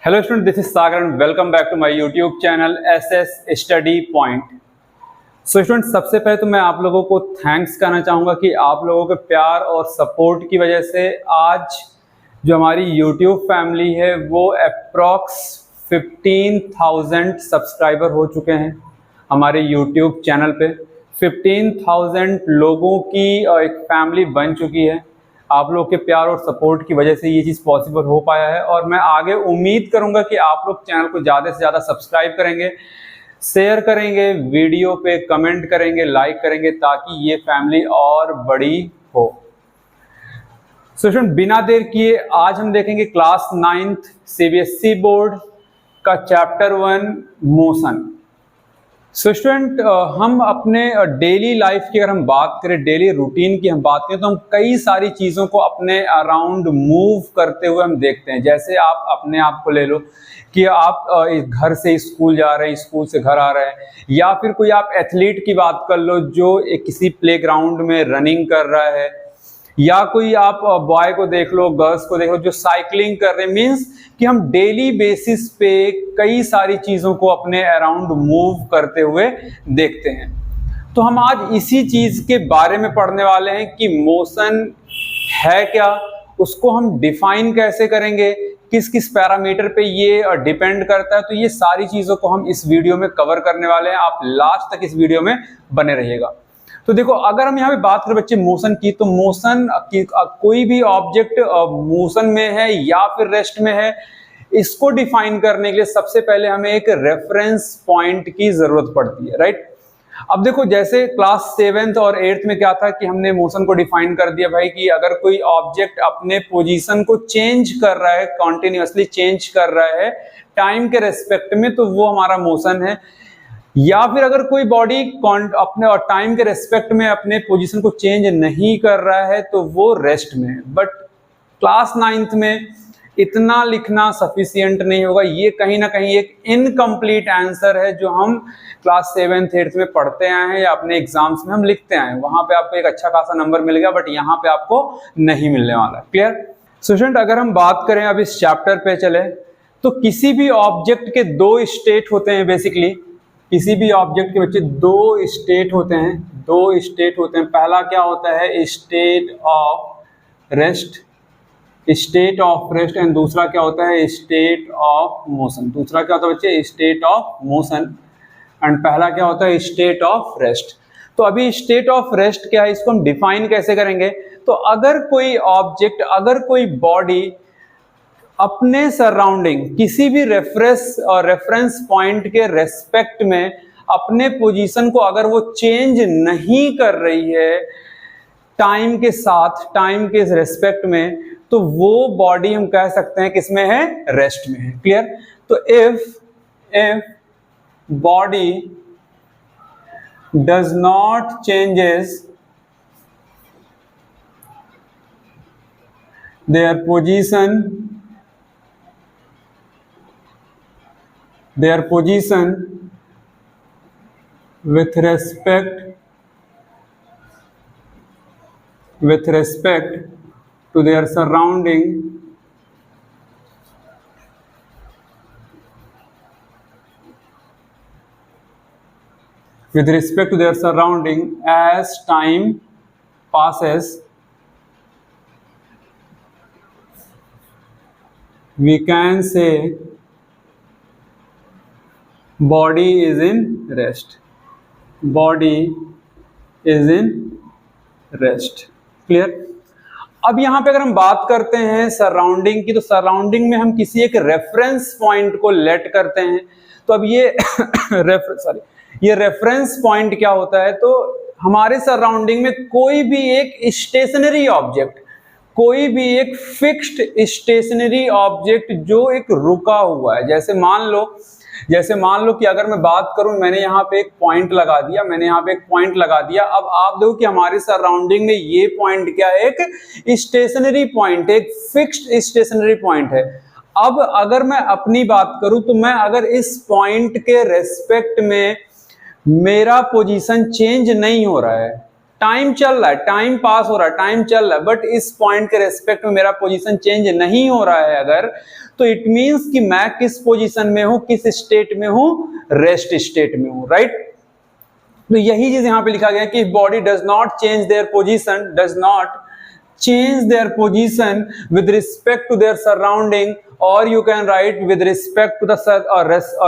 Hello student, this is Sagar and welcome back to my YouTube channel SS study point. So student, सबसे पहले तो मैं आप लोगों को थैंक्स कहना चाहूँगा कि आप लोगों के प्यार और सपोर्ट की वजह से आज जो हमारी यूट्यूब फैमिली है वो अप्रॉक्स 15,000 सब्सक्राइबर हो चुके हैं हमारे यूट्यूब चैनल पे। 15,000 लोगों की एक फैमिली बन चुकी है। आप लोग के प्यार और सपोर्ट की वजह से ये चीज़ पॉसिबल हो पाया है और मैं आगे उम्मीद करूंगा कि आप लोग चैनल को ज़्यादा से ज़्यादा सब्सक्राइब करेंगे, शेयर करेंगे, वीडियो पे कमेंट करेंगे, लाइक करेंगे ताकि ये फैमिली और बड़ी हो। सो स्टूडेंट, बिना देर किए आज हम देखेंगे क्लास 9th सीबीएसई बोर्ड का चैप्टर 1 मोशन। सो स्टूडेंट, हम अपने डेली लाइफ की अगर हम बात करें, डेली रूटीन की हम बात करें तो हम कई सारी चीज़ों को अपने अराउंड मूव करते हुए हम देखते हैं। जैसे आप अपने आप को ले लो कि आप घर से स्कूल जा रहे हैं, स्कूल से घर आ रहे हैं, या फिर कोई आप एथलीट की बात कर लो जो किसी प्लेग्राउंड में रनिंग कर रहा है, या कोई आप बॉय को देख लो, गर्ल्स को देख लो जो साइकिलिंग कर रहे हैं। मीन्स कि हम डेली बेसिस पे कई सारी चीज़ों को अपने अराउंड मूव करते हुए देखते हैं। तो हम आज इसी चीज़ के बारे में पढ़ने वाले हैं कि मोशन है क्या, उसको हम डिफाइन कैसे करेंगे, किस किस पैरामीटर पे ये डिपेंड करता है। तो ये सारी चीज़ों को हम इस वीडियो में कवर करने वाले हैं। आप लास्ट तक इस वीडियो में बने रहिएगा। तो देखो, अगर हम यहाँ पे बात करें बच्चे मोशन की, तो मोशन की कोई भी ऑब्जेक्ट मोशन में है या फिर रेस्ट में है, इसको डिफाइन करने के लिए सबसे पहले हमें एक रेफरेंस पॉइंट की जरूरत पड़ती है, राइट। अब देखो, जैसे क्लास 7th और 8th में क्या था कि हमने मोशन को डिफाइन कर दिया भाई कि अगर कोई ऑब्जेक्ट अपने पोजीशन को चेंज कर रहा है, कॉन्टिन्यूसली चेंज कर रहा है टाइम के रेस्पेक्ट में, तो वो हमारा मोशन है। या फिर अगर कोई बॉडी अपने और टाइम के रेस्पेक्ट में अपने पोजीशन को चेंज नहीं कर रहा है तो वो रेस्ट में है। बट क्लास 9th में इतना लिखना सफिशिएंट नहीं होगा। ये कहीं ना कहीं एक इनकम्प्लीट आंसर है जो हम क्लास 7th 8th में पढ़ते आए हैं या अपने एग्जाम्स में हम लिखते आए हैं। वहां पे आपको एक अच्छा खासा नंबर मिल गया, बट यहाँ पे आपको नहीं मिलने वाला। क्लियर? स्टूडेंट, अगर हम बात करें अब इस चैप्टर पे चले, तो किसी भी ऑब्जेक्ट के दो स्टेट होते हैं। बेसिकली किसी भी ऑब्जेक्ट के बच्चे दो स्टेट होते हैं। पहला क्या होता है, स्टेट ऑफ रेस्ट, एंड दूसरा क्या होता है, स्टेट ऑफ मोशन। दूसरा क्या होता है बच्चे, स्टेट ऑफ मोशन, एंड पहला क्या होता है, स्टेट ऑफ रेस्ट। तो अभी स्टेट ऑफ रेस्ट क्या है, इसको हम डिफाइन कैसे करेंगे। तो अगर कोई ऑब्जेक्ट, अगर कोई बॉडी अपने सराउंडिंग किसी भी रेफरेंस पॉइंट के रेस्पेक्ट में अपने पोजीशन को अगर वो चेंज नहीं कर रही है टाइम के साथ, टाइम के रेस्पेक्ट में, तो वो बॉडी हम कह सकते हैं किसमें है, रेस्ट में है। क्लियर? तो if body does not changes their position with respect to their surrounding, as time passes, we can say body is in rest. Clear? अब यहां पे अगर हम बात करते हैं सराउंडिंग की, तो सराउंडिंग में हम किसी एक रेफरेंस पॉइंट को लेट करते हैं। तो अब ये रेफरेंस पॉइंट क्या होता है, तो हमारे सराउंडिंग में कोई भी एक स्टेशनरी ऑब्जेक्ट, कोई भी एक फिक्स्ड स्टेशनरी ऑब्जेक्ट जो एक रुका हुआ है। जैसे मान लो कि अगर मैं बात करूं, मैंने यहाँ पे एक पॉइंट लगा दिया, अब आप देखो कि हमारे सराउंडिंग में ये पॉइंट क्या है, एक स्टेशनरी पॉइंट, एक फिक्स्ड स्टेशनरी पॉइंट है। अब अगर मैं अपनी बात करूं, तो मैं अगर इस पॉइंट के रेस्पेक्ट में मेरा पोजीशन चेंज नहीं हो रहा है, टाइम चल रहा है, टाइम पास हो रहा है, टाइम चल रहा है, बट इस पॉइंट के रेस्पेक्ट में मेरा पोजीशन चेंज नहीं हो रहा है अगर, तो इट मींस कि मैं किस पोजीशन में हूं, किस स्टेट में हूं, रेस्ट स्टेट में हूं, राइट। तो यही चीज यहां पे लिखा गया कि body does not change their position, does not change their position with respect to their surrounding, or you can write with respect to the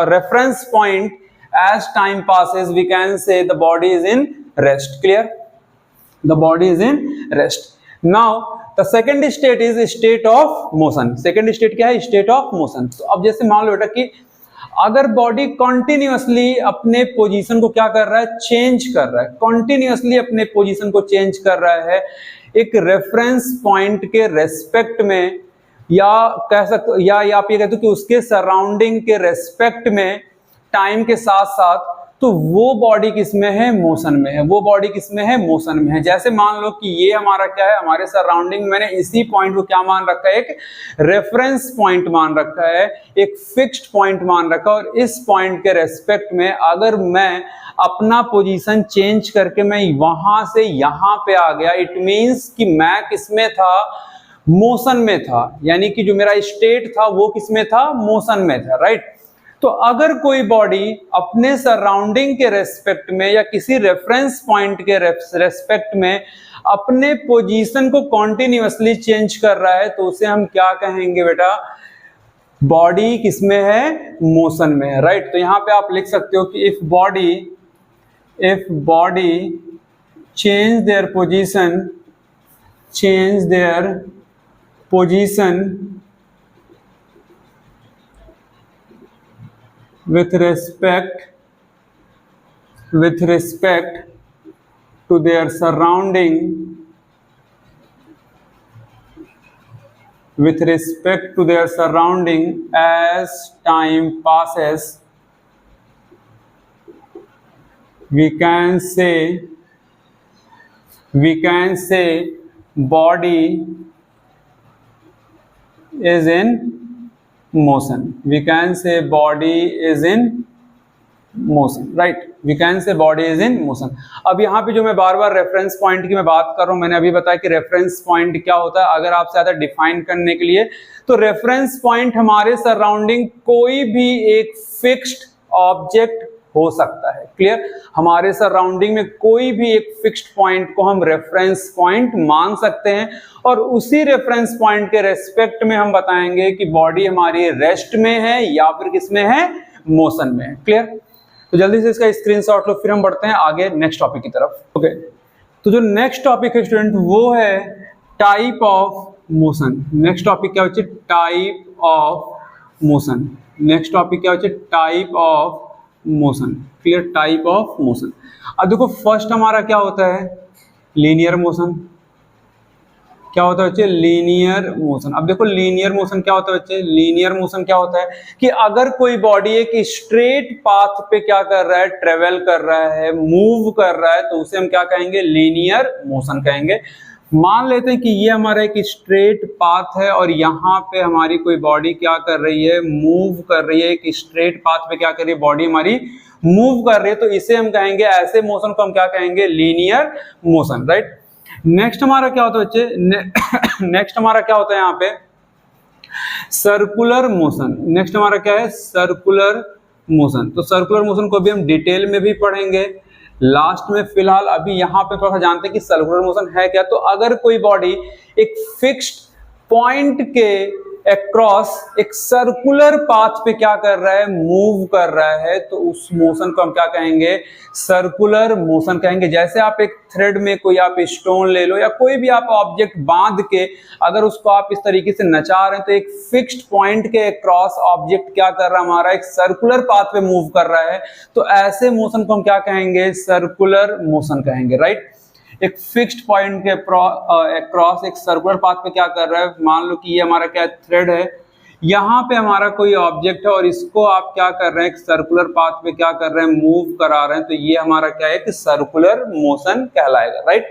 reference point, as time passes we can say the body is in rest. Clear? The body is in rest. Now the second state is state of motion. second state क्या है? state of motion. तो अब जैसे मान लो बेटा कि अगर body continuously अपने पोजीशन को क्या कर रहा है, चेंज कर रहा है, कॉन्टिन्यूअसली अपने पोजीशन को चेंज कर रहा है एक रेफरेंस पॉइंट के रेस्पेक्ट में, या कह सकते या आप ये कहते हो कि उसके सराउंडिंग के रेस्पेक्ट में टाइम के साथ साथ, तो वो बॉडी किसमें है, मोशन में है। वो बॉडी किसमें है, मोशन में है। जैसे मान लो कि ये हमारा क्या है, हमारे सराउंडिंग, मैंने इसी पॉइंट को क्या मान रखा है, एक रेफरेंस पॉइंट मान रखा है, एक फिक्स्ड पॉइंट मान रखा है, और इस पॉइंट के रेस्पेक्ट में अगर मैं अपना पोजीशन चेंज करके मैं वहां से यहां पे आ गया, इट मींस कि मैं किसमें था, मोशन में था, यानी कि जो मेरा स्टेट था वो किसमें था, मोशन में था, राइट। तो अगर कोई बॉडी अपने सराउंडिंग के रेस्पेक्ट में या किसी रेफरेंस पॉइंट के रेस्पेक्ट में अपने पोजीशन को कॉन्टिन्यूअसली चेंज कर रहा है, तो उसे हम क्या कहेंगे बेटा, बॉडी किसमें है, मोशन में है, राइट। तो यहां पे आप लिख सकते हो कि if body change their position with respect to their surrounding, as time passes, we can say body is in motion. We can say body is in motion, right? We can say body is in motion. अब यहाँ पे जो मैं बार बार reference point की मैं बात कर रहा हूँ, मैंने अभी बताया कि रेफरेंस पॉइंट क्या होता है। अगर आप ज्यादा डिफाइन करने के लिए, तो रेफरेंस पॉइंट हमारे सराउंडिंग कोई भी एक फिक्स्ड ऑब्जेक्ट हो सकता है। क्लियर? हमारे सराउंडिंग में कोई भी एक फिक्स्ड पॉइंट को हम रेफरेंस पॉइंट मान सकते हैं, और उसी रेफरेंस पॉइंट के रेस्पेक्ट में हम बताएंगे कि बॉडी हमारी रेस्ट में है या फिर किसमें है, मोशन में है। क्लियर? तो जल्दी से इसका स्क्रीनशॉट लो, फिर हम बढ़ते हैं आगे नेक्स्ट टॉपिक की तरफ। ओके, तो जो नेक्स्ट टॉपिक है स्टूडेंट, वो है type of motion. Next topic क्या होता है, type of motion. Next topic क्या होता है, type of motion. Clear? Type of motion. अब देखो फर्स्ट हमारा क्या होता है, लीनियर मोशन। क्या होता है बच्चे, लीनियर मोशन। अब देखो लीनियर मोशन क्या होता है बच्चे, लीनियर मोशन क्या होता है कि अगर कोई बॉडी एक स्ट्रेट पाथ पे क्या कर रहा है, ट्रेवल कर रहा है, मूव कर रहा है, तो उसे हम क्या कहेंगे, लीनियर मोशन कहेंगे। मान लेते हैं कि ये हमारा एक स्ट्रेट पाथ है और यहाँ पे हमारी कोई बॉडी क्या कर रही है, मूव कर रही है। एक स्ट्रेट पाथ पे क्या कर रही है, बॉडी हमारी मूव कर रही है, तो इसे हम कहेंगे, ऐसे मोशन को हम क्या कहेंगे, लीनियर मोशन, राइट। नेक्स्ट हमारा क्या होता है बच्चे, नेक्स्ट हमारा क्या होता है यहाँ पे, सर्कुलर मोशन। नेक्स्ट हमारा क्या है, सर्कुलर मोशन। तो सर्कुलर मोशन को भी हम डिटेल में भी पढ़ेंगे लास्ट में। फिलहाल अभी यहाँ पे थोड़ा जानते हैं कि सर्कुलर मोशन है क्या। तो अगर कोई बॉडी एक फिक्स्ड पॉइंट के अक्रॉस एक सर्कुलर पाथ पे क्या कर रहा है, मूव कर रहा है, तो उस मोशन को हम क्या कहेंगे, सर्कुलर मोशन कहेंगे। जैसे आप एक थ्रेड में कोई आप स्टोन ले लो या कोई भी आप ऑब्जेक्ट बांध के अगर उसको आप इस तरीके से नचा रहे हैं, तो एक फिक्स्ड पॉइंट के अक्रॉस ऑब्जेक्ट क्या कर रहा है, हमारा एक सर्कुलर पाथ पे मूव कर रहा है, तो ऐसे मोशन को हम क्या कहेंगे, सर्कुलर मोशन कहेंगे, राइट। एक फिक्स्ड पॉइंट के अक्रॉस एक सर्कुलर पाथ पे क्या कर रहा है, मान लो कि ये हमारा क्या थ्रेड है, यहाँ पे हमारा कोई ऑब्जेक्ट है और इसको आप क्या कर रहे हैं, एक सर्कुलर पाथ पे क्या कर रहे हैं, मूव करा रहे हैं, तो ये हमारा क्या है कि सर्कुलर मोशन कहलाएगा, राइट।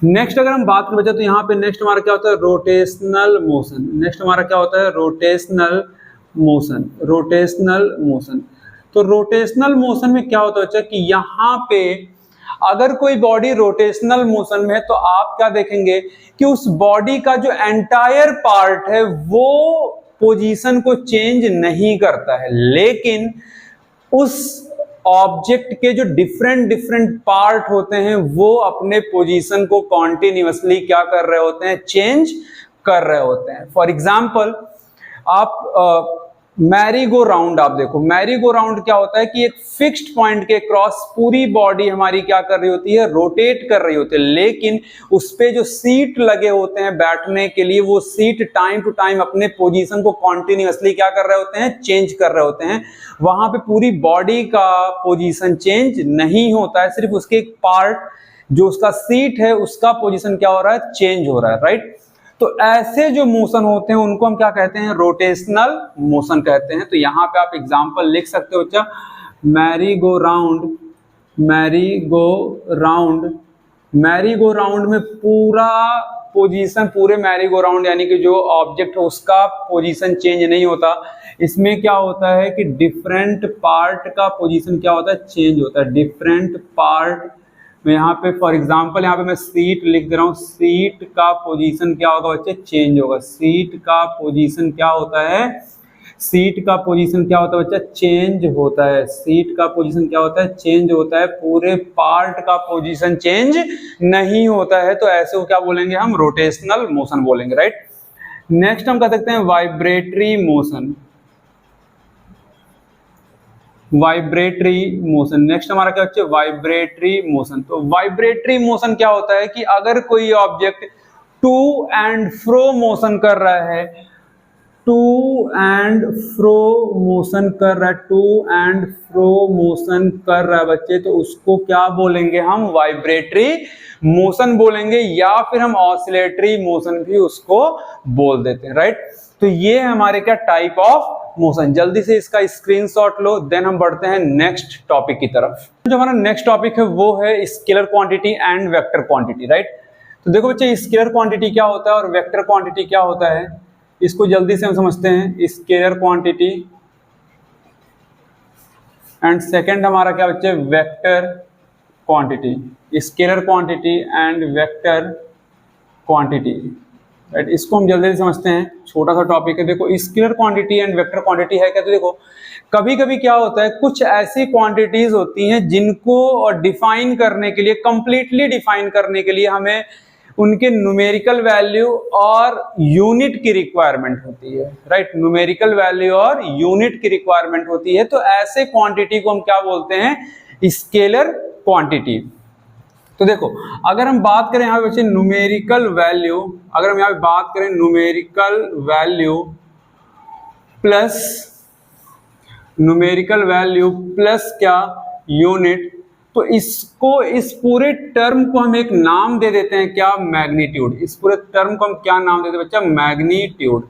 नेक्स्ट अगर हम बात करें बच्चे, तो यहाँ पे नेक्स्ट हमारा क्या होता है, रोटेशनल मोशन। नेक्स्ट हमारा क्या होता है, रोटेशनल मोशन। रोटेशनल मोशन, तो रोटेशनल मोशन में क्या होता है बच्चा कि यहाँ पे अगर कोई बॉडी रोटेशनल मोशन में है तो आप क्या देखेंगे कि उस बॉडी का जो एंटायर पार्ट है वो पोजीशन को चेंज नहीं करता है, लेकिन उस ऑब्जेक्ट के जो डिफरेंट डिफरेंट पार्ट होते हैं वो अपने पोजीशन को कॉन्टिन्यूअसली क्या कर रहे होते हैं, चेंज कर रहे होते हैं। फॉर एग्जाम्पल आप मैरी गो राउंड आप देखो, मैरी गो राउंड क्या होता है कि एक फिक्स्ड पॉइंट के क्रॉस पूरी बॉडी हमारी क्या कर रही होती है, रोटेट कर रही होती है, लेकिन उस पे जो सीट लगे होते हैं बैठने के लिए वो सीट टाइम टू टाइम अपने पोजीशन को कॉन्टिन्यूअसली क्या कर रहे होते हैं, चेंज कर रहे होते हैं। वहां पे पूरी बॉडी का पोजीशन चेंज नहीं होता है, सिर्फ उसके एक पार्ट जो उसका सीट है उसका पोजीशन क्या हो रहा है, चेंज हो रहा है, राइट। तो ऐसे जो मोशन होते हैं उनको हम क्या कहते हैं, रोटेशनल मोशन कहते हैं। तो यहाँ पे आप एग्जांपल लिख सकते हो बच्चा, merry go round, merry go round, merry go round में पूरा पोजीशन, पूरे मैरी गो राउंड यानी कि जो ऑब्जेक्ट है उसका पोजीशन चेंज नहीं होता। इसमें क्या होता है कि डिफरेंट पार्ट का पोजीशन क्या होता है, चेंज होता है। डिफरेंट पार्ट में यहाँ पे फॉर एग्जांपल यहाँ पे मैं सीट लिख दे रहा हूँ, सीट का पोजीशन क्या होगा बच्चे, चेंज होगा। सीट का पोजीशन क्या होता है, सीट का पोजीशन क्या होता है बच्चा, चेंज होता है। सीट का पोजीशन क्या होता है, चेंज होता है। पूरे पार्ट का पोजीशन चेंज नहीं होता है, तो ऐसे को क्या बोलेंगे हम, रोटेशनल मोशन बोलेंगे, राइट। नेक्स्ट हम कह सकते हैं vibratory motion, vibratory motion. Next हमारा क्या बच्चे, वाइब्रेटरी मोशन। तो वाइब्रेटरी मोशन क्या होता है कि अगर कोई object to and fro motion कर रहा है, टू एंड फ्रो मोशन कर रहा है, टू एंड फ्रो मोशन कर रहा है बच्चे, तो उसको क्या बोलेंगे हम, वाइब्रेटरी मोशन बोलेंगे, या फिर हम ऑसिलेटरी मोशन भी उसको बोल देते हैं, राइट। तो ये हमारे क्या टाइप ऑफ मोशन। जल्दी से इसका स्क्रीनशॉट लो, देन हम बढ़ते हैं नेक्स्ट टॉपिक की तरफ। जो हमारा नेक्स्ट टॉपिक है वो है scalar quantity and vector quantity, right. तो देखो बच्चे, स्केलर क्वांटिटी क्या होता है और वेक्टर क्वांटिटी क्या होता है, इसको जल्दी से हम समझते हैं। स्केलर क्वांटिटी एंड सेकंड हमारा क्या बच्चे, vector quantity. Scalar quantity and vector quantity, right. इसको हम जल्दी से समझते हैं, छोटा सा टॉपिक है। देखो scalar quantity and vector quantity है क्या, तो देखो कभी कभी क्या होता है, कुछ ऐसी क्वांटिटीज होती हैं जिनको डिफाइन करने के लिए, कंप्लीटली डिफाइन करने के लिए हमें उनके न्यूमेरिकल वैल्यू और यूनिट की रिक्वायरमेंट होती है, राइट। न्यूमेरिकल वैल्यू और यूनिट की रिक्वायरमेंट होती है, तो ऐसे क्वांटिटी को हम क्या बोलते हैं, स्केलर क्वांटिटी। तो देखो अगर हम बात करें यहाँ पे बच्चे न्यूमेरिकल वैल्यू, अगर हम यहाँ पे बात करें numerical value plus, numerical value plus क्या, यूनिट, तो इसको, इस पूरे टर्म को हम एक नाम दे देते हैं क्या, मैग्नीट्यूड। इस पूरे टर्म को हम क्या नाम देते हैं बच्चा, मैग्नीट्यूड।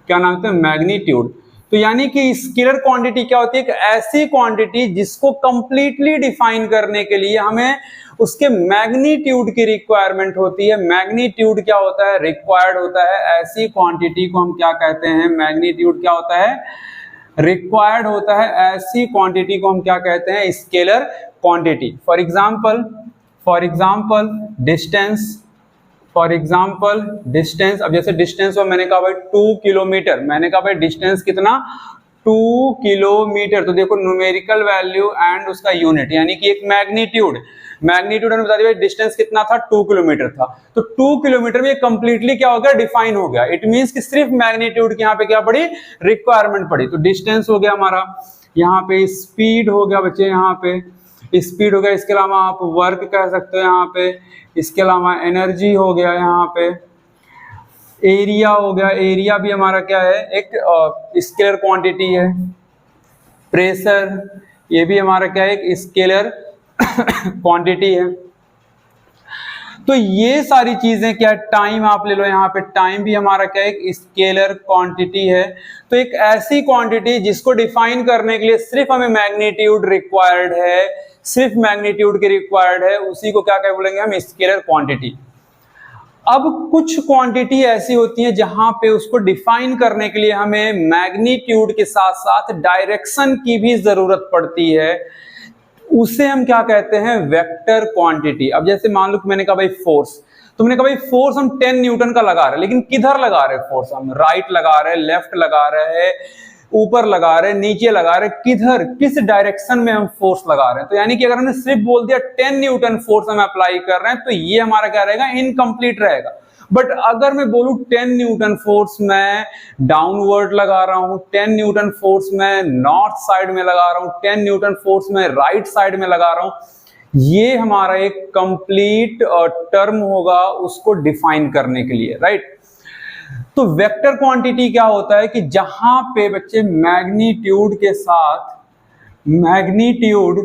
क्या नाम देते हैं, मैग्नीट्यूड। तो यानी कि स्केलर क्वांटिटी क्या होती है, एक ऐसी क्वांटिटी जिसको कंप्लीटली डिफाइन करने के लिए हमें उसके मैग्नीट्यूड की रिक्वायरमेंट होती है। मैग्नीट्यूड क्या होता है, रिक्वायर्ड होता है। ऐसी क्वांटिटी को हम क्या कहते हैं, मैग्नीट्यूड क्या होता है, रिक्वायर्ड होता है। ऐसी क्वांटिटी को हम क्या कहते हैं, scalar quantity. For example distance, for example distance. अब जैसे डिस्टेंस, मैंने कहा भाई 2 किलोमीटर, मैंने कहा भाई डिस्टेंस कितना, 2 किलोमीटर। तो देखो न्यूमेरिकल वैल्यू एंड उसका यूनिट, यानी कि एक मैग्नीट्यूड, मैग्नीट्यूड हमने बता दिया डिस्टेंस कितना था, 2 किलोमीटर था। तो 2 किलोमीटर में कंप्लीटली क्या हो गया, डिफाइन हो गया। इट मींस कि सिर्फ मैग्नीट्यूड की यहाँ पे क्या पड़ी, रिक्वायरमेंट पड़ी। तो डिस्टेंस हो गया हमारा, यहाँ पे स्पीड हो गया बच्चे, यहाँ पे स्पीड हो गया। इसके अलावा आप वर्क कह सकते हो यहाँ पे, इसके अलावा एनर्जी हो गया, यहाँ पे एरिया हो गया। एरिया भी हमारा क्या है, एक स्केलर क्वांटिटी है। प्रेशर, ये भी हमारा क्या है, एक स्केलर क्वांटिटी है। तो ये सारी चीजें क्या, टाइम आप ले लो, यहाँ पे टाइम भी हमारा क्या है, एक स्केलर क्वांटिटी है। तो एक ऐसी क्वांटिटी जिसको डिफाइन करने के लिए सिर्फ हमें मैग्नीट्यूड रिक्वायर्ड है, सिर्फ मैग्नीट्यूड की रिक्वायर्ड है, उसी को क्या बोलेंगे हम, स्केलर क्वांटिटी। अब कुछ क्वांटिटी ऐसी होती है जहां पे उसको डिफाइन करने के लिए हमें मैग्नीट्यूड के साथ साथ डायरेक्शन की भी जरूरत पड़ती है। उसे हम क्या कहते हैं, वेक्टर क्वांटिटी। अब जैसे मान लो कि मैंने कहा भाई फोर्स, तो मैंने कहा भाई फोर्स हम 10 न्यूटन का लगा रहे हैं, लेकिन किधर लगा रहे हैं फोर्स, हम राइट लगा रहे हैं, लेफ्ट लगा रहे हैं, ऊपर लगा रहे हैं, नीचे लगा रहे हैं, किधर, किस डायरेक्शन में हम फोर्स लगा रहे हैं। तो यानी कि अगर हमने सिर्फ बोल दिया 10 न्यूटन फोर्स हम अप्लाई कर रहे हैं, तो ये हमारा क्या रहेगा, इनकम्प्लीट रहेगा। बट अगर मैं बोलूं 10 न्यूटन फोर्स मैं डाउनवर्ड लगा रहा हूं, 10 न्यूटन फोर्स मैं नॉर्थ साइड में लगा रहा हूं, 10 न्यूटन फोर्स मैं राइट साइड में लगा रहा हूं, ये हमारा एक कंप्लीट टर्म होगा उसको डिफाइन करने के लिए, राइट। तो वेक्टर क्वांटिटी क्या होता है कि जहां पे बच्चे मैग्नीट्यूड के साथ magnitude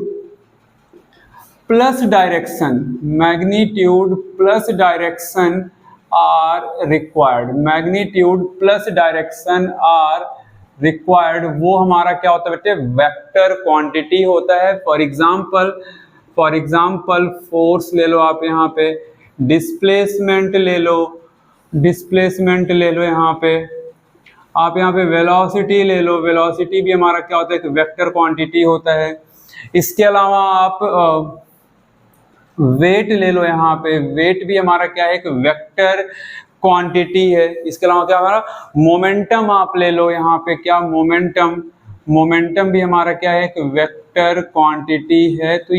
plus direction, magnitude plus direction are required, magnitude plus direction are required, वो हमारा क्या होता है बेटे, वेक्टर क्वांटिटी होता है। फॉर एग्जाम्पल फोर्स ले लो आप, यहाँ पे डिस्प्लेसमेंट ले लो, डिस्प्लेसमेंट ले लो, यहाँ पे आप यहाँ पे वेलोसिटी ले लो, वेलोसिटी भी हमारा क्या होता है, एक वेक्टर क्वांटिटी होता है। इसके अलावा आप वेट ले लो, यहाँ पे वेट भी हमारा क्या है, एक वेक्टर क्वांटिटी है। इसके अलावा क्या हमारा मोमेंटम आप ले लो, यहाँ पे क्या मोमेंटम, मोमेंटम भी हमारा क्या है, एक वेक्टर क्वांटिटी है। तो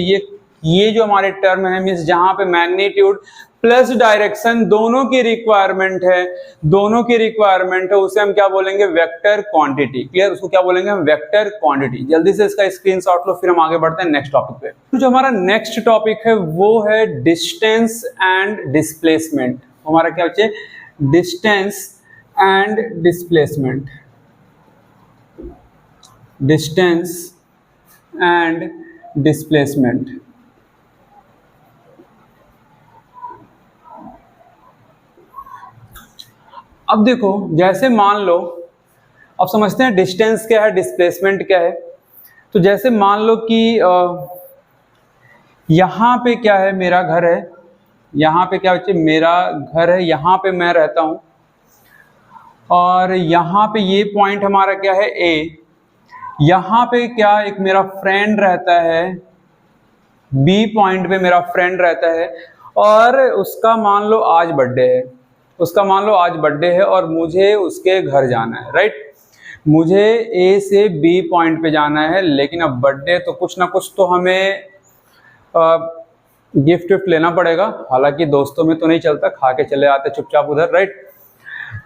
ये जो हमारे टर्म है, मींस जहां पे मैग्नीट्यूड प्लस डायरेक्शन दोनों की रिक्वायरमेंट है, दोनों की रिक्वायरमेंट है, उसे हम क्या बोलेंगे, वेक्टर क्वांटिटी। क्लियर, उसको क्या बोलेंगे हम, वेक्टर क्वांटिटी। जल्दी से इसका स्क्रीनशॉट लो, फिर हम आगे बढ़ते हैं नेक्स्ट टॉपिक पे। तो जो हमारा नेक्स्ट टॉपिक है वो है डिस्टेंस एंड डिस्प्लेसमेंट। हमारा क्या बच्चे, distance and displacement, distance and displacement. अब देखो, जैसे मान लो, अब समझते हैं डिस्टेंस क्या है, डिस्प्लेसमेंट क्या है। तो जैसे मान लो कि यहाँ पे क्या है, मेरा घर है, यहाँ पे क्या बच्चे, मेरा घर है, यहाँ पे मैं रहता हूँ, और यहाँ पे ये पॉइंट हमारा क्या है, ए। यहाँ पे क्या, एक मेरा फ्रेंड रहता है, बी पॉइंट पे मेरा फ्रेंड रहता है, और उसका मान लो आज बर्थडे है, उसका मान लो आज बर्थडे है और मुझे उसके घर जाना है, राइट। मुझे ए से बी पॉइंट पे जाना है, लेकिन अब बर्थडे तो कुछ ना कुछ तो हमें गिफ्ट विफ्ट लेना पड़ेगा। हालांकि दोस्तों में तो नहीं चलता, खा के चले आते चुपचाप उधर, राइट।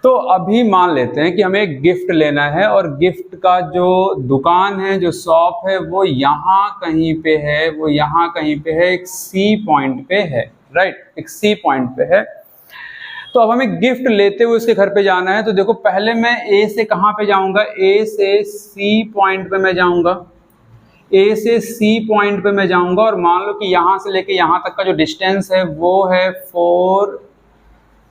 तो अभी मान लेते हैं कि हमें एक गिफ्ट लेना है, और गिफ्ट का जो दुकान है, जो शॉप है, वो यहाँ कहीं पे है, वो यहाँ कहीं पे है, एक सी पॉइंट पे है, राइट, एक सी पॉइंट पे है। तो अब हमें गिफ्ट लेते हुए उसके घर पे जाना है। तो देखो, पहले मैं ए से कहाँ पे जाऊंगा, ए से सी पॉइंट पे मैं जाऊंगा, ए से सी पॉइंट पे मैं जाऊंगा, और मान लो कि यहाँ से लेके यहाँ तक का जो डिस्टेंस है वो है 4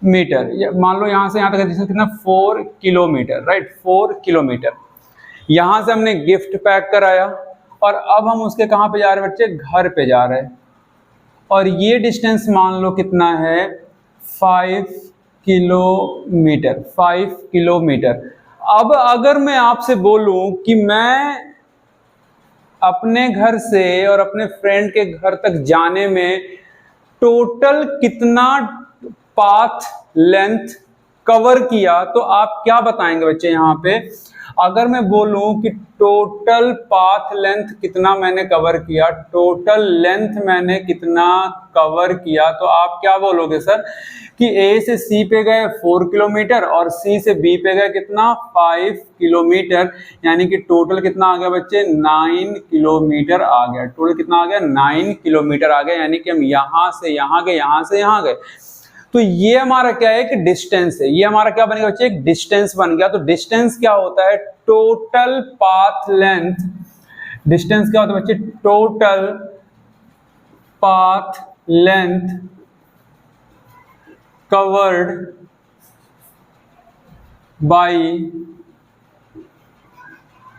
मीटर। मान लो यहाँ से यहाँ तक का डिस्टेंस कितना, 4 किलोमीटर, राइट, 4 किलोमीटर। यहाँ से हमने गिफ्ट पैक कराया, और अब हम उसके कहाँ पे जा रहे हैं बच्चे, घर पे जा रहे हैं। और ये डिस्टेंस मान लो कितना है, 5 किलोमीटर, 5 किलोमीटर। अब अगर मैं आपसे बोलूं कि मैं अपने घर से और अपने फ्रेंड के घर तक जाने में टोटल कितना पाथ लेंथ कवर किया, तो आप क्या बताएंगे बच्चे यहाँ पे। अगर मैं बोलूं कि टोटल पाथ लेंथ कितना मैंने कवर किया, टोटल लेंथ मैंने कितना कवर किया, तो आप क्या बोलोगे सर कि ए से सी पे गए 4 किलोमीटर और सी से बी पे गए कितना, 5 किलोमीटर। यानी कि टोटल कितना आ गया बच्चे, 9 किलोमीटर आ गया। टोटल कितना आ गया, 9 किलोमीटर आ गया। यानी कि हम यहाँ से यहाँ गए, यहाँ से यहाँ गए। तो ये हमारा क्या है, कि डिस्टेंस है। ये हमारा क्या बनेगा बच्चे, एक डिस्टेंस बन गया। तो डिस्टेंस क्या होता है, टोटल पाथ लेंथ। डिस्टेंस क्या होता है बच्चे, total path length covered by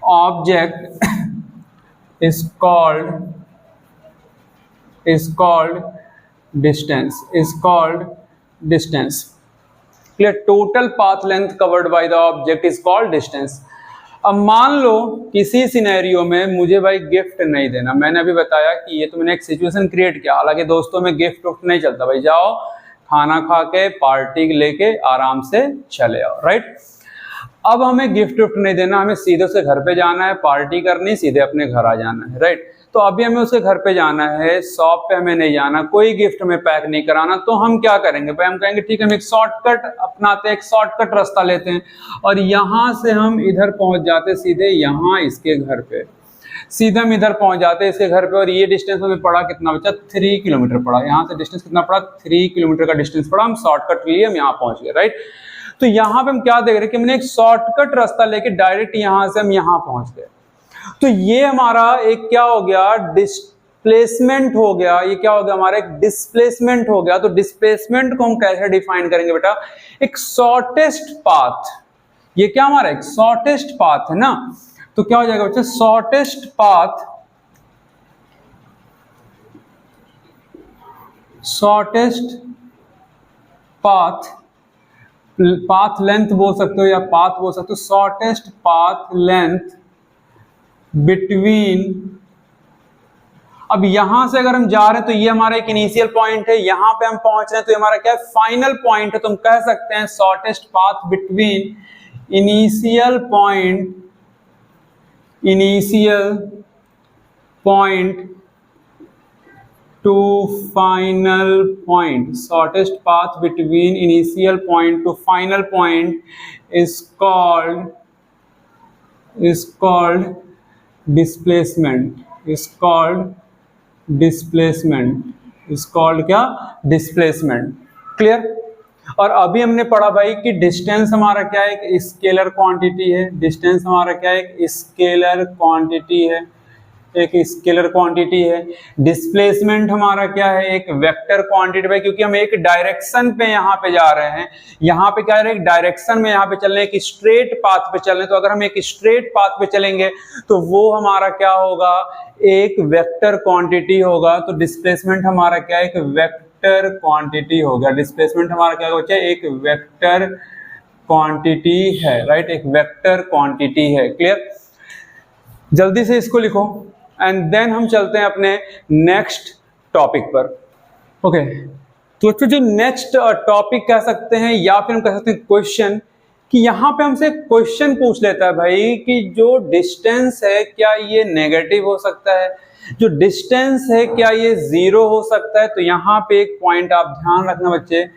object is called distance, is called distance. Clear? Total path length covered by the object is called distance. अब मान लो किसी सिनेरियो में मुझे भाई गिफ्ट नहीं देना, मैंने अभी बताया कि ये तो मैंने एक सिचुएशन क्रिएट किया, हालांकि दोस्तों में गिफ्ट उफ्ट नहीं चलता भाई, जाओ खाना खा के पार्टी लेके आराम से चले आओ, राइट। अब हमें गिफ्ट उफ्ट नहीं देना, हमें सीधे से घर पे जाना है, पार्टी करनी, सीधे अपने घर आ जाना है, राइट। तो अभी हमें उसके घर पे जाना है, शॉप पे हमें नहीं जाना, कोई गिफ्ट हमें पैक नहीं कराना, तो हम क्या करेंगे भाई, हम कहेंगे ठीक है हम एक शॉर्टकट अपनाते हैं, एक शॉर्टकट रास्ता लेते हैं और यहाँ से हम इधर पहुंच जाते सीधे यहाँ इसके घर पे, सीधे हम इधर पहुंच जाते इसके घर पे। और ये डिस्टेंस हमें पड़ा कितना बचा, 3 किलोमीटर पड़ा, यहाँ से डिस्टेंस कितना पड़ा, 3 किलोमीटर का डिस्टेंस पड़ा, हम शॉर्टकट लिए हम यहाँ पहुंच गए, राइट। तो यहाँ पे हम क्या देख रहे हैं कि हमने एक शॉर्टकट रास्ता लेके डायरेक्ट यहाँ से हम यहाँ पहुंच गए। तो ये हमारा एक क्या हो गया, डिस्प्लेसमेंट हो गया, ये क्या हो गया हमारा एक डिस्प्लेसमेंट हो गया। तो डिस्प्लेसमेंट को हम कैसे डिफाइन करेंगे बेटा, एक शॉर्टेस्ट पाथ, ये क्या हमारा एक शॉर्टेस्ट पाथ है ना, तो क्या हो जाएगा बच्चा, shortest path, shortest path, path length बोल सकते हो या पाथ बोल सकते हो, शॉर्टेस्ट पाथ लेंथ बिटवीन। अब यहां से अगर हम जा रहे हैं तो ये हमारा एक इनिशियल पॉइंट है, यहां पे हम पहुंच रहे हैं तो हमारा क्या है, फाइनल पॉइंट है। तो हम कह सकते हैं shortest path between initial point two final point, shortest path between initial point two final point is called displacement, is called क्या, डिस्प्लेसमेंट। क्लियर। और अभी हमने पढ़ा भाई कि डिस्टेंस हमारा क्या है, एक स्केलर क्वांटिटी है, डिस्टेंस हमारा क्या है, एक स्केलर क्वांटिटी है, एक स्केलर क्वांटिटी है। डिस्प्लेसमेंट हमारा क्या है, एक वेक्टर क्वांटिटी है, क्योंकि हम एक डायरेक्शन पे यहाँ पे जा रहे हैं, यहाँ पे क्या है, एक डायरेक्शन में यहाँ पे चल रहे हैं, एक स्ट्रेट पाथ पे चल रहे हैं। तो अगर हम एक स्ट्रेट पाथ पे चलेंगे तो वो हमारा क्या होगा, एक वेक्टर क्वांटिटी होगा। तो डिस्प्लेसमेंट हमारा क्या है, एक वेक्टर क्वांटिटी होगा। डिस्प्लेसमेंट हमारा क्या होगा, एक वेक्टर क्वांटिटी है, राइट, एक वेक्टर क्वांटिटी है। क्लियर। जल्दी से इसको लिखो एंड देन हम चलते हैं अपने नेक्स्ट टॉपिक पर। ओके, तो जो नेक्स्ट टॉपिक कह सकते हैं या फिर हम कह सकते हैं क्वेश्चन, कि यहाँ पे हमसे क्वेश्चन पूछ लेता है भाई कि जो डिस्टेंस है क्या ये नेगेटिव हो सकता है, जो डिस्टेंस है क्या ये जीरो हो सकता है। तो यहाँ पे एक पॉइंट आप ध्यान रखना बच्चे,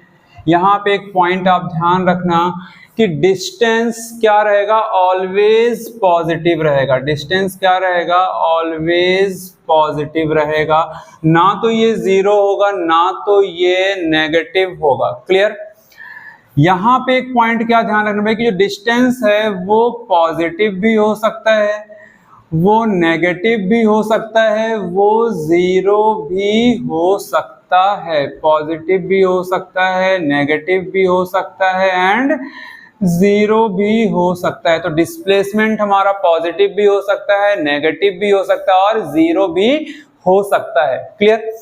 यहाँ पे एक पॉइंट आप ध्यान रखना कि डिस्टेंस क्या रहेगा, ऑलवेज पॉजिटिव रहेगा। डिस्टेंस क्या रहेगा, ऑलवेज पॉजिटिव रहेगा, ना तो ये जीरो होगा ना तो ये नेगेटिव होगा। क्लियर। यहाँ पे एक पॉइंट क्या ध्यान रखना भाई कि जो डिस्टेंस है वो पॉजिटिव भी हो सकता है, वो नेगेटिव भी हो सकता है, वो जीरो भी हो सकता है, पॉजिटिव भी हो सकता है, नेगेटिव भी हो सकता है एंड जीरो भी हो सकता है। तो डिस्प्लेसमेंट हमारा पॉजिटिव भी हो सकता है, नेगेटिव भी हो सकता है और जीरो भी हो सकता है। क्लियर।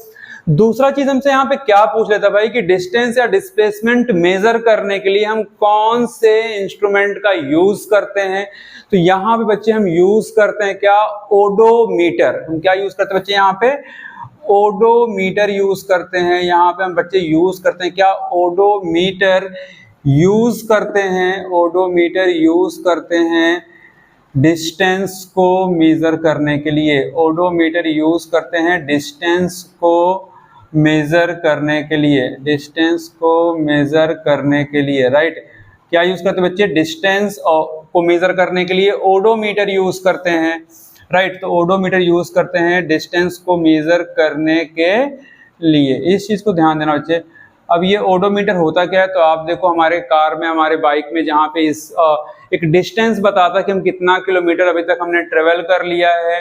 दूसरा चीज हमसे यहाँ पे क्या पूछ लेता है भाई कि डिस्टेंस या डिस्प्लेसमेंट मेजर करने के लिए हम कौन से इंस्ट्रूमेंट का यूज करते हैं। तो यहाँ पे बच्चे हम यूज करते हैं क्या, ओडोमीटर। हम क्या यूज करते हैं बच्चे, यहाँ पे ओडोमीटर यूज करते हैं। यहाँ पे हम बच्चे यूज करते हैं क्या, ओडोमीटर यूज करते हैं, ओडोमीटर यूज करते हैं डिस्टेंस को मेजर करने के लिए। ओडोमीटर यूज करते हैं डिस्टेंस को मेजर करने के लिए, डिस्टेंस को मेजर करने के लिए, राइट। क्या यूज करते हैं बच्चे, डिस्टेंस को मेजर करने के लिए ओडोमीटर यूज करते हैं, राइट। तो ओडोमीटर यूज करते हैं डिस्टेंस को मेजर करने के लिए। इस चीज को ध्यान देना बच्चे। अब ये ओडोमीटर होता क्या है, तो आप देखो हमारे कार में, हमारे बाइक में, जहाँ पे इस एक डिस्टेंस बताता है कि हम कितना किलोमीटर अभी तक हमने ट्रेवल कर लिया है,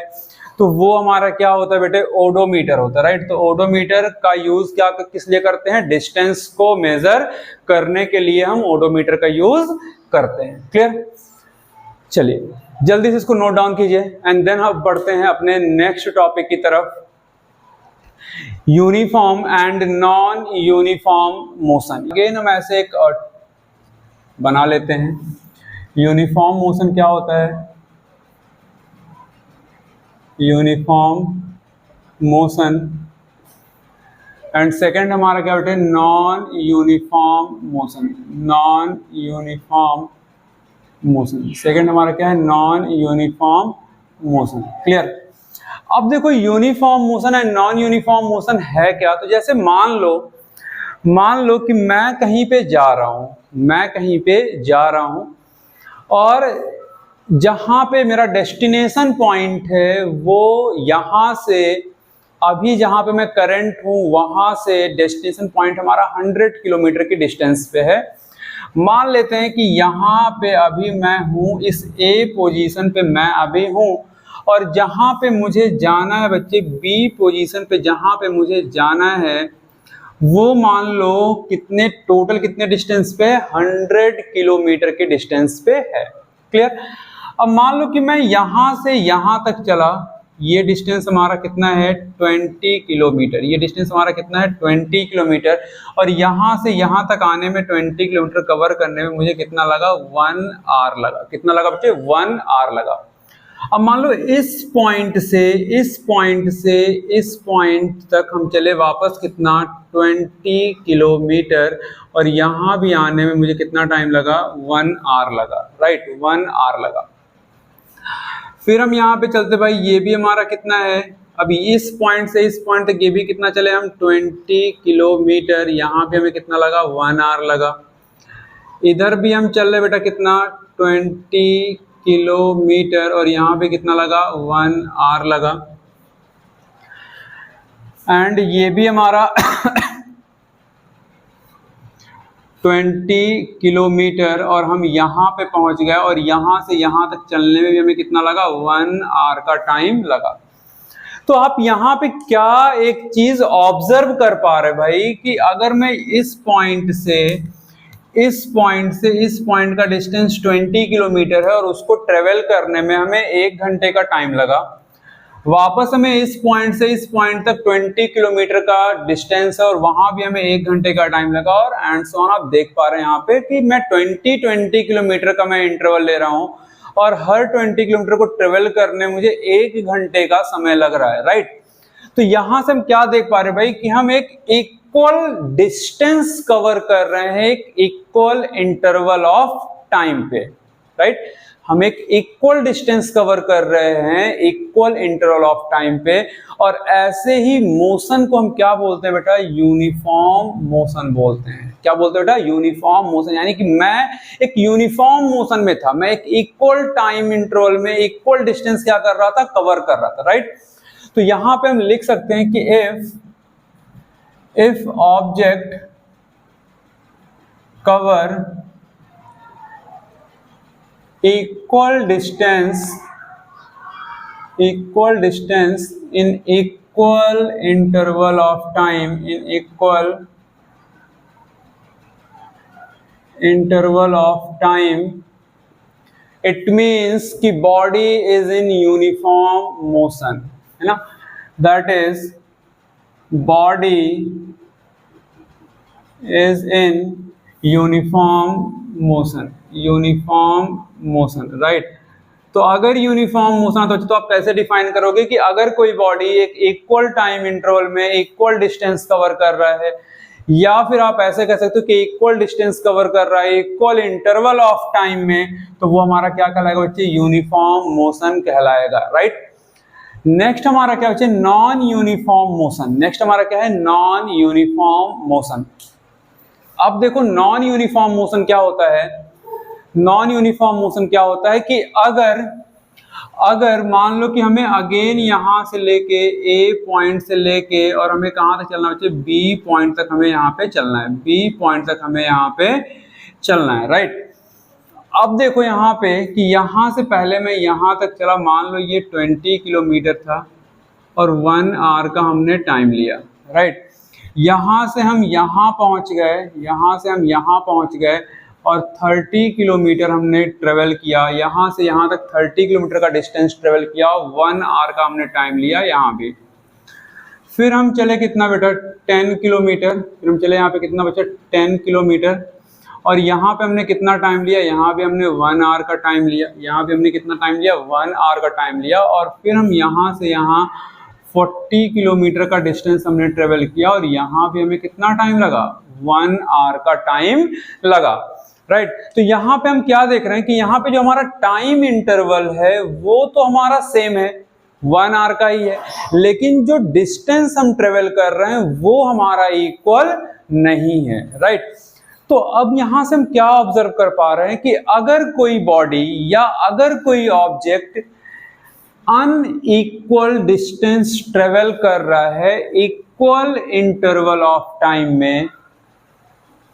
तो वो हमारा क्या होता है बेटे, ओडोमीटर होता है, राइट। तो ओडोमीटर का यूज क्या किस लिए करते हैं, डिस्टेंस को मेजर करने के लिए हम ओडोमीटर का यूज करते हैं। क्लियर। चलिए जल्दी से इसको नोट डाउन कीजिए एंड देन हम बढ़ते हैं अपने नेक्स्ट टॉपिक की तरफ, uniform and non uniform motion. Again हम ऐसे एक बना लेते हैं। यूनिफॉर्म मोशन क्या होता है, यूनिफॉर्म मोशन, एंड सेकेंड हमारा क्या बेटे, non uniform motion, non uniform motion. Second हमारा क्या है, नॉन यूनिफॉर्म मोशन। क्लियर। अब देखो uniform motion and non uniform motion है क्या। तो जैसे मान लो कि मैं कहीं पे जा रहा हूं और जहां पे मेरा डेस्टिनेशन पॉइंट है वो यहां से, अभी जहां पे मैं करंट हूं वहां से डेस्टिनेशन पॉइंट हमारा 100 किलोमीटर की डिस्टेंस पे है। मान लेते हैं कि यहाँ पे अभी मैं हूँ, इस ए पोजीशन पे मैं अभी हूँ, और जहाँ पे मुझे जाना है बच्चे, बी पोजीशन पे जहाँ पे मुझे जाना है वो मान लो टोटल कितने डिस्टेंस पे, 100 किलोमीटर के डिस्टेंस पे है। क्लियर। अब मान लो कि मैं यहाँ से यहाँ तक चला, ये डिस्टेंस हमारा कितना है, 20 किलोमीटर। ये डिस्टेंस हमारा कितना है, 20 किलोमीटर। और यहाँ से यहाँ तक आने में 20 किलोमीटर कवर करने में मुझे कितना लगा, 1 आवर लगा। कितना लगा बच्चे, 1 आवर लगा। अब मान लो इस पॉइंट से इस पॉइंट तक हम चले वापस कितना, 20 किलोमीटर, और यहाँ भी आने में मुझे कितना टाइम लगा, 1 आवर लगा। राइट, 1 आवर लगा। फिर हम यहाँ पे चलते भाई, ये भी हमारा कितना है, अभी इस पॉइंट से इस पॉइंट तक ये भी कितना चले हम, 20 किलोमीटर। यहाँ पे हमें कितना लगा, 1 आवर लगा। इधर भी हम चल रहे बेटा कितना, 20 किलोमीटर, और यहाँ पे कितना लगा, 1 आवर लगा। एंड ये भी हमारा 20 किलोमीटर, और हम यहाँ पे पहुंच गए, और यहाँ से यहाँ तक चलने में भी हमें कितना लगा, 1 आवर का टाइम लगा। तो आप यहाँ पे क्या एक चीज ऑब्जर्व कर पा रहे भाई, कि अगर मैं इस पॉइंट से इस पॉइंट का डिस्टेंस 20 किलोमीटर है और उसको ट्रेवल करने में हमें 1 घंटे का टाइम लगा, वापस हमें इस पॉइंट से इस पॉइंट तक 20 किलोमीटर का डिस्टेंस है और वहां भी हमें 1 घंटे का टाइम लगा, और एंड सो ऑन। आप देख पा रहे हैं यहाँ पे कि मैं 20 किलोमीटर का मैं इंटरवल ले रहा हूँ, और हर 20 किलोमीटर को ट्रेवल करने में मुझे 1 घंटे का समय लग रहा है। राइट। तो यहां से हम क्या देख पा रहे हैं भाई, कि हम एक इक्वल डिस्टेंस कवर कर रहे हैं, एक इक्वल इंटरवल ऑफ टाइम पे। राइट। हम एक इक्वल डिस्टेंस कवर कर रहे हैं इक्वल इंटरवल ऑफ टाइम पे, और ऐसे ही मोशन को हम क्या बोलते हैं बेटा, यूनिफॉर्म मोशन बोलते हैं। क्या बोलते हैं बेटा, यूनिफॉर्म मोशन। यानी कि मैं एक यूनिफॉर्म मोशन में था, मैं एक इक्वल टाइम इंटरवल में इक्वल डिस्टेंस क्या कर रहा था, कवर कर रहा था। राइट। तो यहां पे हम लिख सकते हैं कि if object cover equal distance in equal interval of time, it means कि body is in uniform motion, है ना। that is body is in uniform motion, right. तो अगर यूनिफॉर्म मोशन तो आप कैसे डिफाइन करोगे, कि अगर कोई बॉडी एक इक्वल टाइम इंटरवल में इक्वल डिस्टेंस कवर कर रहा है, या फिर आप ऐसे कह सकते हो कि इक्वल डिस्टेंस कवर कर रहा है इक्वल इंटरवल ऑफ टाइम में, तो वो हमारा क्या कहलाएगा बच्चे, यूनिफॉर्म मोशन कहलाएगा। राइट। नेक्स्ट हमारा क्या बच्चे, नॉन यूनिफॉर्म मोशन। नेक्स्ट हमारा क्या है, नॉन यूनिफॉर्म मोशन। अब देखो नॉन यूनिफॉर्म मोशन क्या होता है, नॉन यूनिफॉर्म मोशन क्या होता है कि अगर मान लो कि हमें अगेन यहां से लेके ए पॉइंट से लेके और हमें कहां तक चलना है, बी पॉइंट तक हमें यहाँ पे चलना है, बी पॉइंट तक हमें यहाँ पे चलना है। राइट। अब देखो यहाँ पे कि यहाँ से पहले मैं यहाँ तक चला, मान लो ये 20 किलोमीटर था और 1 आवर का हमने टाइम लिया। राइट। यहाँ से हम यहाँ पहुँच गए, और 30 किलोमीटर हमने ट्रेवल किया, यहाँ से यहाँ तक 30 किलोमीटर का डिस्टेंस ट्रेवल किया, 1 आवर का हमने टाइम लिया यहाँ भी। फिर हम चले कितना बेटा, 10 किलोमीटर। फिर हम चले यहाँ पे कितना बचा, 10 किलोमीटर, और यहाँ पे हमने कितना टाइम लिया, यहाँ पे हमने 1 आवर का टाइम लिया, यहाँ पे हमने कितना टाइम लिया, 1 आवर का टाइम लिया, और फिर हम यहाँ से यहाँ 40 किलोमीटर का डिस्टेंस हमने ट्रेवल किया और यहाँ पे हमें कितना टाइम लगा, 1 आवर का टाइम लगा, राइट। तो यहाँ पे हम क्या देख रहे हैं कि यहाँ पे जो हमारा टाइम इंटरवल है वो तो हमारा सेम है, 1 आवर का ही है, लेकिन जो डिस्टेंस हम ट्रेवल कर रहे हैं वो हमारा इक्वल नहीं है, राइट। तो अब यहां से हम क्या ऑब्जर्व कर पा रहे हैं कि अगर कोई बॉडी या अगर कोई ऑब्जेक्ट अनइक्वल डिस्टेंस ट्रेवल कर रहा है इक्वल इंटरवल ऑफ टाइम में,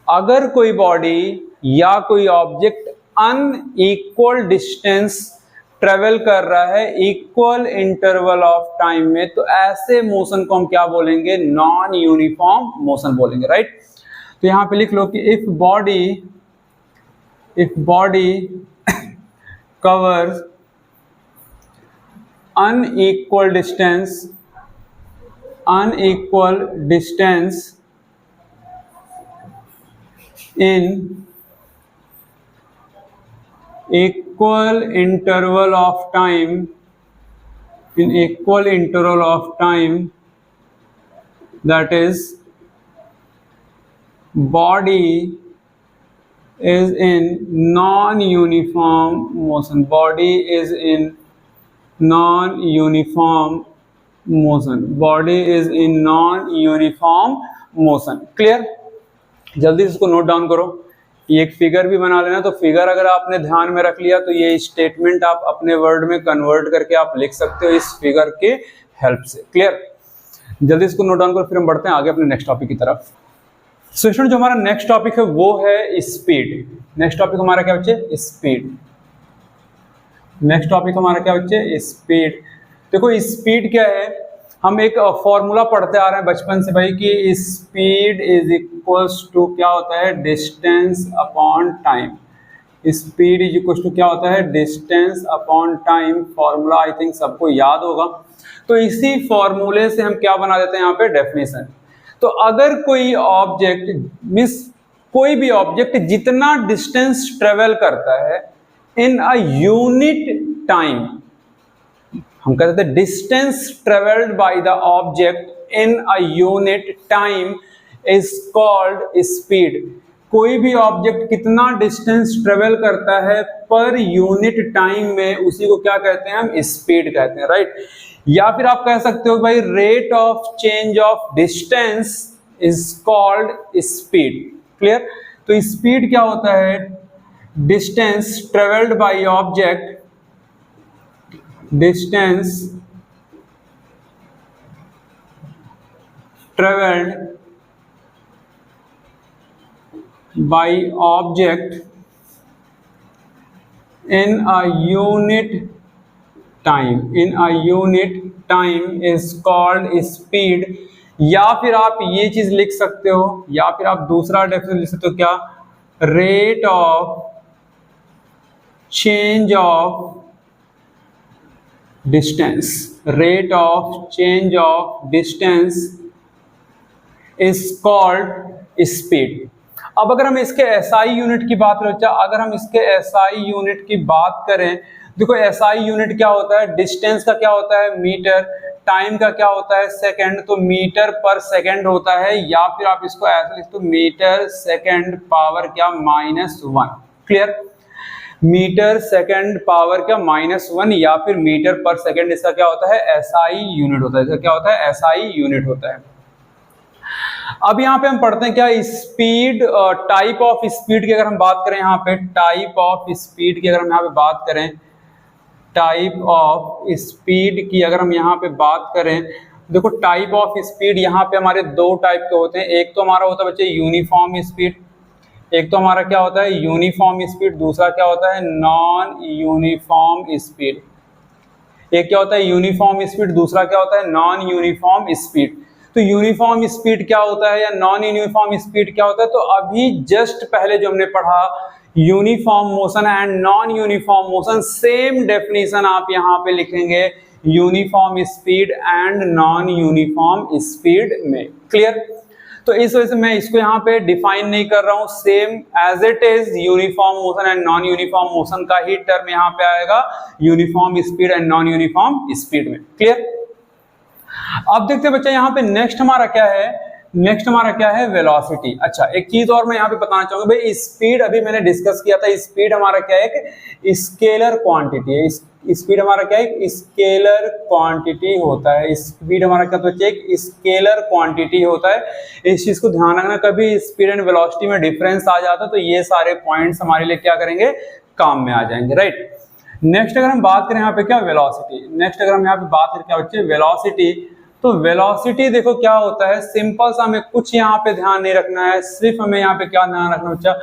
अगर कोई बॉडी या कोई ऑब्जेक्ट अनइक्वल डिस्टेंस ट्रेवल कर रहा है इक्वल इंटरवल ऑफ टाइम में, तो ऐसे मोशन को हम क्या बोलेंगे, नॉन यूनिफॉर्म मोशन बोलेंगे, राइट। तो यहां पे लिख लो कि if body covers unequal distance in equal interval of time, that is body is in non-uniform motion, body is in non-uniform motion, clear. जल्दी से इसको नोट डाउन करो, ये एक फिगर भी बना लेना। तो फिगर अगर आपने ध्यान में रख लिया तो ये स्टेटमेंट आप अपने वर्ड में कन्वर्ट करके आप लिख सकते हो इस फिगर के हेल्प से, क्लियर। जल्दी इसको नोट डाउन करो, फिर हम बढ़ते हैं आगे अपने नेक्स्ट टॉपिक की तरफ। सो स्टूडेंट, जो हमारा नेक्स्ट टॉपिक है वो है स्पीड। नेक्स्ट टॉपिक हमारा क्या बच्चे, स्पीड। नेक्स्ट टॉपिक हमारा क्या बच्चे, स्पीड। देखो स्पीड क्या है, हम एक फॉर्मूला पढ़ते आ रहे हैं बचपन से भाई कि स्पीड इज इक्वल्स टू क्या होता है, distance upon time. Speed is equals to क्या होता है, distance upon time. Formula I think सबको याद होगा। तो इसी फॉर्मूले से हम क्या बना देते हैं यहाँ पे, डेफिनेशन। तो अगर कोई ऑब्जेक्ट मींस कोई भी ऑब्जेक्ट जितना डिस्टेंस ट्रेवल करता है इन अ यूनिट टाइम, हम कहते हैं distance travelled by the object in a unit time is called speed. कोई भी ऑब्जेक्ट कितना डिस्टेंस ट्रेवल करता है पर यूनिट टाइम में, उसी को क्या कहते हैं, हम स्पीड कहते हैं, राइट। या फिर आप कह सकते हो भाई rate of change of distance is called speed, clear. तो स्पीड क्या होता है, distance travelled by object, distance travelled by object in a unit time is called speed. या फिर आप ये चीज लिख सकते हो, या फिर आप दूसरा डेफिनेशन लिख सकते हो, क्या, rate of change of distance, rate of change of distance is called speed. अब अगर हम इसके एसआई यूनिट की बात करें, अगर हम इसके एसआई यूनिट की बात करें, देखो एसआई यूनिट क्या होता है, डिस्टेंस का क्या होता है, मीटर, टाइम का क्या होता है, सेकंड, तो मीटर पर सेकंड होता है। या फिर आप इसको ऐसे लिख दो, मीटर सेकंड पावर क्या, -1, क्लियर। मीटर सेकंड पावर क्या, -1, या फिर मीटर पर सेकंड, इसका क्या होता है, एसआई यूनिट होता है। इसका क्या होता है, एसआई यूनिट होता है। अब यहाँ पे हम पढ़ते हैं क्या, स्पीड, टाइप ऑफ स्पीड की अगर हम बात करें, यहाँ पे टाइप ऑफ स्पीड की अगर हम यहाँ पे बात करें, टाइप ऑफ स्पीड की अगर हम यहाँ पे बात करें, देखो टाइप ऑफ स्पीड यहाँ पे हमारे दो टाइप के होते हैं। एक तो हमारा होता है बच्चे यूनिफॉर्म स्पीड, एक तो हमारा क्या होता है, यूनिफॉर्म स्पीड, दूसरा क्या होता है, नॉन यूनिफॉर्म स्पीड। एक क्या होता है यूनिफॉर्म स्पीड, दूसरा क्या होता है, नॉन यूनिफॉर्म स्पीड। तो यूनिफॉर्म स्पीड क्या होता है या नॉन यूनिफॉर्म स्पीड क्या होता है, तो अभी जस्ट पहले जो हमने पढ़ा uniform motion and non uniform motion, same definition आप यहाँ पे लिखेंगे uniform speed and non uniform speed में, क्लियर। तो इस वजह से मैं इसको यहाँ पे डिफाइन नहीं कर रहा हूँ, same as it is uniform motion and non uniform motion का ही टर्म यहाँ पे आएगा uniform speed and non uniform speed में। क्लियर? अब देखते हैं बच्चा यहाँ पे नेक्स्ट हमारा क्या है, नेक्स्ट हमारा क्या है, वेलोसिटी। अच्छा, एक चीज और मैं यहाँ पे बताना चाहूंगा भाई, स्पीड अभी मैंने डिस्कस किया था, स्पीड हमारा क्या है कि स्केलर क्वांटिटी है। स्पीड हमारा क्या है, स्केलर क्वांटिटी होता है। स्पीड हमारा क्या बच्चे, एक स्केलर क्वांटिटी होता है। इस चीज को ध्यान रखना, कभी स्पीड एंड वेलोसिटी में डिफरेंस आ जाता है तो ये सारे पॉइंट्स हमारे लिए क्या करेंगे, काम में आ जाएंगे, राइट। नेक्स्ट अगर हम बात करें यहाँ पे क्या, वेलोसिटी। नेक्स्ट अगर हम यहाँ पे बात करें क्या बच्चे, वेलोसिटी, तो वेलोसिटी देखो क्या होता है, सिंपल सा, हमें कुछ यहाँ पे ध्यान नहीं रखना है, सिर्फ हमें यहाँ पे क्या ध्यान रखना बच्चा,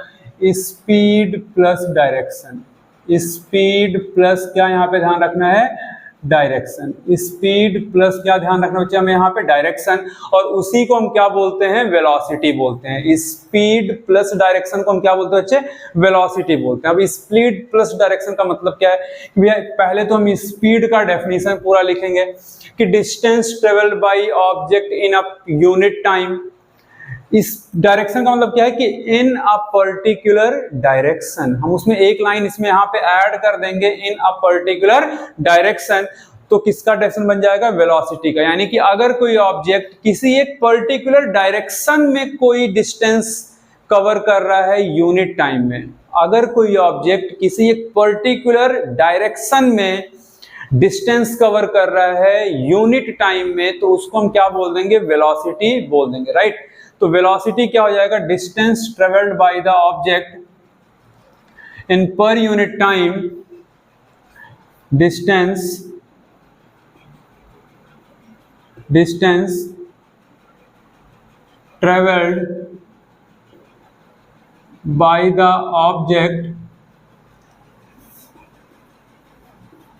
speed plus direction. Speed plus क्या यहाँ पे ध्यान रखना है, डायरेक्शन। स्पीड प्लस क्या ध्यान रखना बच्चा, हमें यहाँ पे डायरेक्शन, और उसी को हम क्या बोलते हैं, वेलोसिटी बोलते हैं। स्पीड प्लस डायरेक्शन को हम क्या बोलते हैं बच्चे, वेलोसिटी बोलते हैं। अब स्पीड प्लस डायरेक्शन का मतलब क्या है कि भैया पहले तो हम स्पीड का डेफिनेशन पूरा लिखेंगे कि distance travelled by object in a unit time. इस डायरेक्शन का मतलब क्या है कि इन अ पर्टिकुलर डायरेक्शन, हम उसमें एक लाइन इसमें यहाँ पे ऐड कर देंगे, इन अ पर्टिकुलर डायरेक्शन, तो किसका डायरेक्शन बन जाएगा, वेलोसिटी का। यानी कि अगर कोई ऑब्जेक्ट किसी एक पर्टिकुलर डायरेक्शन में कोई डिस्टेंस कवर कर रहा है यूनिट टाइम में, अगर कोई ऑब्जेक्ट किसी एक पर्टिकुलर डायरेक्शन में डिस्टेंस कवर कर रहा है यूनिट टाइम में, तो उसको हम क्या बोल देंगे, वेलोसिटी बोल देंगे, राइट। तो वेलोसिटी क्या हो जाएगा, distance travelled by the object in per unit time, distance travelled by the object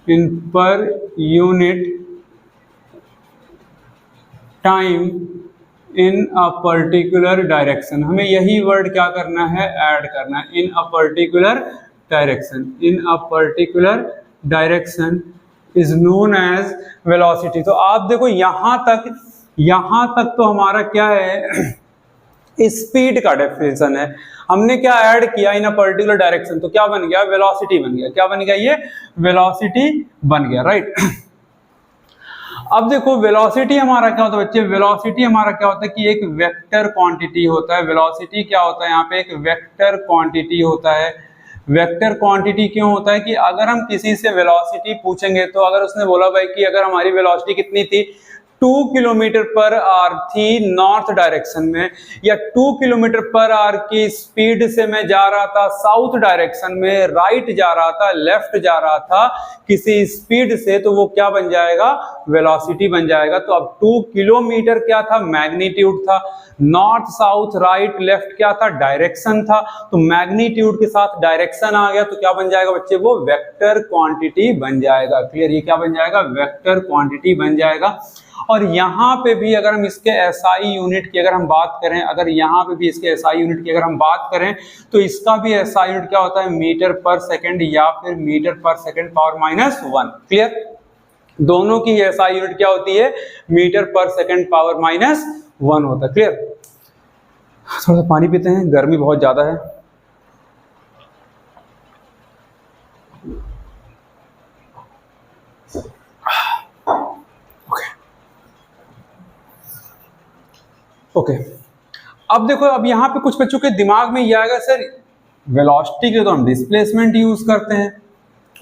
in per unit time in a particular direction. हमें यही वर्ड क्या करना है, ऐड करना है, in a particular direction. In a particular direction is known as velocity. तो आप देखो यहां तक तो हमारा क्या है, स्पीड का डेफिनेशन है। हमने क्या ऐड किया, इन अ पर्टिकुलर डायरेक्शन, तो क्या बन गया, वेलोसिटी बन गया। क्या बन गया, ये वेलोसिटी बन गया, राइट। अब देखो वेलोसिटी हमारा क्या होता है बच्चे, वेलोसिटी हमारा क्या होता है कि एक वेक्टर क्वांटिटी होता है। वेलोसिटी क्या होता है, यहाँ पे एक वेक्टर क्वांटिटी होता है। वेक्टर क्वांटिटी क्यों होता है कि अगर हम किसी से वेलोसिटी पूछेंगे, तो अगर उसने बोला भाई कि अगर हमारी वेलोसिटी कितनी थी, 2 किलोमीटर पर आवर थी नॉर्थ डायरेक्शन में, या 2 किलोमीटर पर आवर की स्पीड से मैं जा रहा था साउथ डायरेक्शन में, राइट जा रहा था, लेफ्ट जा रहा था किसी स्पीड से, तो वो क्या बन जाएगा, वेलोसिटी बन जाएगा। तो अब 2 किलोमीटर क्या था, मैग्नीट्यूड था, नॉर्थ साउथ राइट लेफ्ट क्या था, डायरेक्शन था, तो मैग्नीट्यूड के साथ डायरेक्शन आ गया, तो क्या बन जाएगा बच्चे, वो वेक्टर क्वांटिटी बन जाएगा। क्लियर, ये क्या बन जाएगा, वेक्टर क्वांटिटी बन जाएगा। और यहाँ पे भी अगर हम इसके एसआई यूनिट की अगर हम बात करें, अगर यहाँ पे भी इसके एसआई यूनिट की अगर हम बात करें, तो इसका भी एसआई यूनिट क्या होता है, मीटर पर सेकंड या फिर मीटर पर सेकंड पावर -1। क्लियर, दोनों की एसआई यूनिट क्या होती है, मीटर पर सेकंड पावर -1 होता है। क्लियर, थोड़ा सा पानी पीते हैं, गर्मी बहुत ज्यादा है। ओके, अब देखो, अब यहाँ पे कुछ बच्चों के दिमाग में ये आएगा, सर वेलोसिटी के तो हम डिस्प्लेसमेंट यूज करते हैं,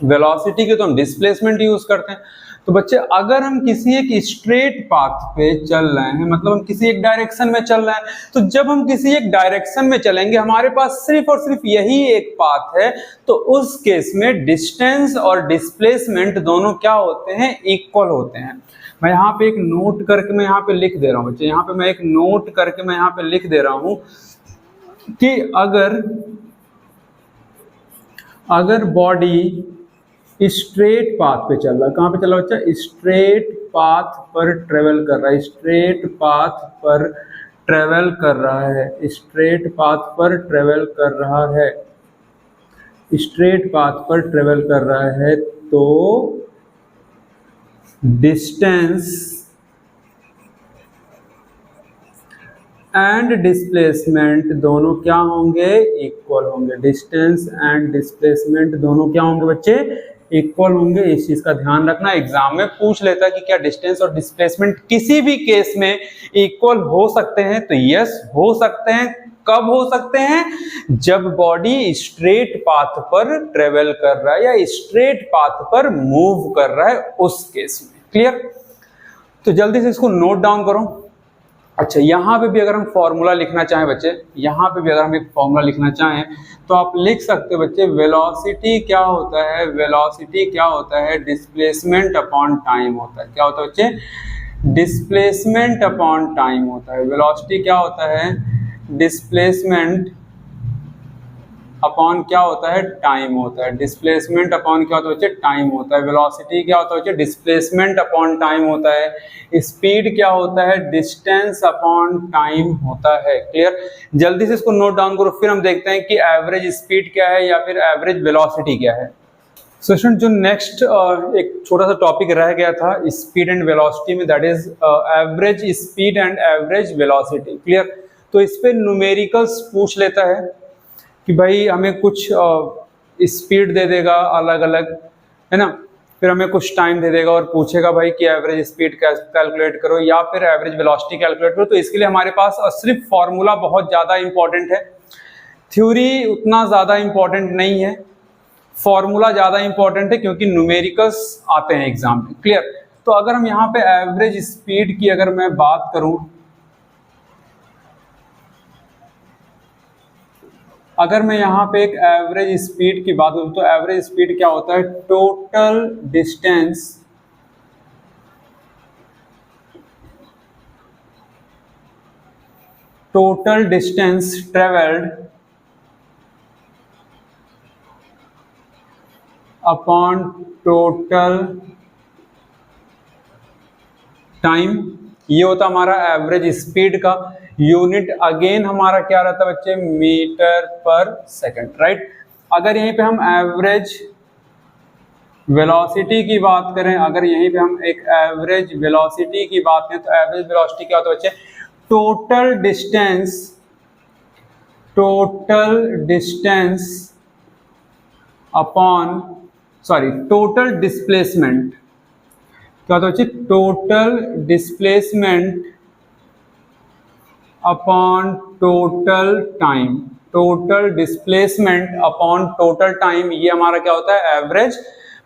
वेलोसिटी के तो हम डिस्प्लेसमेंट यूज करते हैं। तो बच्चे अगर हम किसी एक स्ट्रेट पाथ पे चल रहे हैं, मतलब हम किसी एक डायरेक्शन में चल रहे हैं, तो जब हम किसी एक डायरेक्शन में चलेंगे, हमारे पास सिर्फ और सिर्फ यही एक पाथ है, तो उस केस में डिस्टेंस और डिस्प्लेसमेंट दोनों क्या होते हैं, इक्वल होते हैं। मैं यहाँ पे एक नोट करके मैं यहाँ पे लिख दे रहा हूँ बच्चे, यहाँ पे मैं एक नोट करके मैं यहाँ पे लिख दे रहा हूँ कि अगर बॉडी स्ट्रेट पाथ पे चल रहा है, कहाँ पे चल रहा है बच्चा, स्ट्रेट पाथ पर ट्रेवल कर रहा है, स्ट्रेट पाथ पर ट्रेवल कर रहा है, स्ट्रेट पाथ पर ट्रेवल कर रहा है, स्ट्रेट पाथ पर ट्रेवल कर रहा है, तो डिस्टेंस एंड डिस्प्लेसमेंट दोनों क्या होंगे, इक्वल होंगे। डिस्टेंस एंड डिस्प्लेसमेंट दोनों क्या होंगे बच्चे, इक्वल होंगे। इस चीज का ध्यान रखना, एग्जाम में पूछ लेता है कि क्या डिस्टेंस और डिस्प्लेसमेंट किसी भी केस में इक्वल हो सकते हैं, तो यस हो सकते हैं। कब हो सकते हैं, जब बॉडी स्ट्रेट पाथ पर ट्रेवल कर रहा है या स्ट्रेट पाथ पर मूव कर रहा है, उस केस में। क्लियर, तो जल्दी से इसको नोट डाउन करो। अच्छा, यहाँ पे भी अगर हम फॉर्मूला लिखना चाहें बच्चे, यहाँ पे भी अगर हम एक फॉर्मूला लिखना चाहें तो आप लिख सकते हो बच्चे, वेलोसिटी क्या होता है, वेलोसिटी क्या होता है, डिस्प्लेसमेंट अपॉन टाइम होता है। क्या होता है बच्चे, डिस्प्लेसमेंट अपॉन टाइम होता है। वेलोसिटी क्या होता है, डिस्प्लेसमेंट अपॉन क्या होता है, टाइम होता है। डिस्प्लेसमेंट अपॉन क्या होता है बच्चे, टाइम होता है। वेलोसिटी क्या होता है बच्चे, डिस्प्लेसमेंट अपॉन टाइम होता है। स्पीड क्या होता है, डिस्टेंस अपॉन टाइम होता है। क्लियर, जल्दी से इसको नोट डाउन करो, फिर हम देखते हैं कि एवरेज स्पीड क्या है या फिर एवरेज वेलोसिटी क्या है। सो स्टूडेंट, जो नेक्स्ट एक छोटा सा टॉपिक रह गया था स्पीड एंड वेलोसिटी में, that is average speed and average velocity. Clear, तो इस पे न्यूमेरिकल्स पूछ लेता है कि भाई हमें कुछ स्पीड दे देगा अलग अलग, है ना, फिर हमें कुछ टाइम दे देगा और पूछेगा भाई कि एवरेज स्पीड कैलकुलेट करो या फिर एवरेज वेलोसिटी कैलकुलेट करो। तो इसके लिए हमारे पास सिर्फ फॉर्मूला बहुत ज़्यादा इंपॉर्टेंट है, थ्योरी उतना ज़्यादा इंपॉर्टेंट नहीं है, फॉर्मूला ज़्यादा इंपॉर्टेंट है क्योंकि न्यूमेरिकल्स आते हैं एग्जाम में। क्लियर, तो अगर हम यहाँ पे एवरेज स्पीड की अगर मैं बात करूँ, अगर मैं यहाँ पे एक एवरेज स्पीड की बात करूँ तो एवरेज स्पीड क्या होता है, total distance travelled upon total time, ये होता हमारा एवरेज स्पीड का यूनिट। अगेन हमारा क्या रहता है बच्चे, मीटर पर सेकंड, राइट। अगर यहीं पे हम एवरेज वेलोसिटी की बात करें, अगर यहीं पे हम एक एवरेज वेलोसिटी की बात करें तो एवरेज वेलोसिटी क्या होता है बच्चे, total distance upon total displacement, क्या होता है बच्चे, total displacement upon total time. Total displacement upon total time, ये हमारा क्या होता है, एवरेज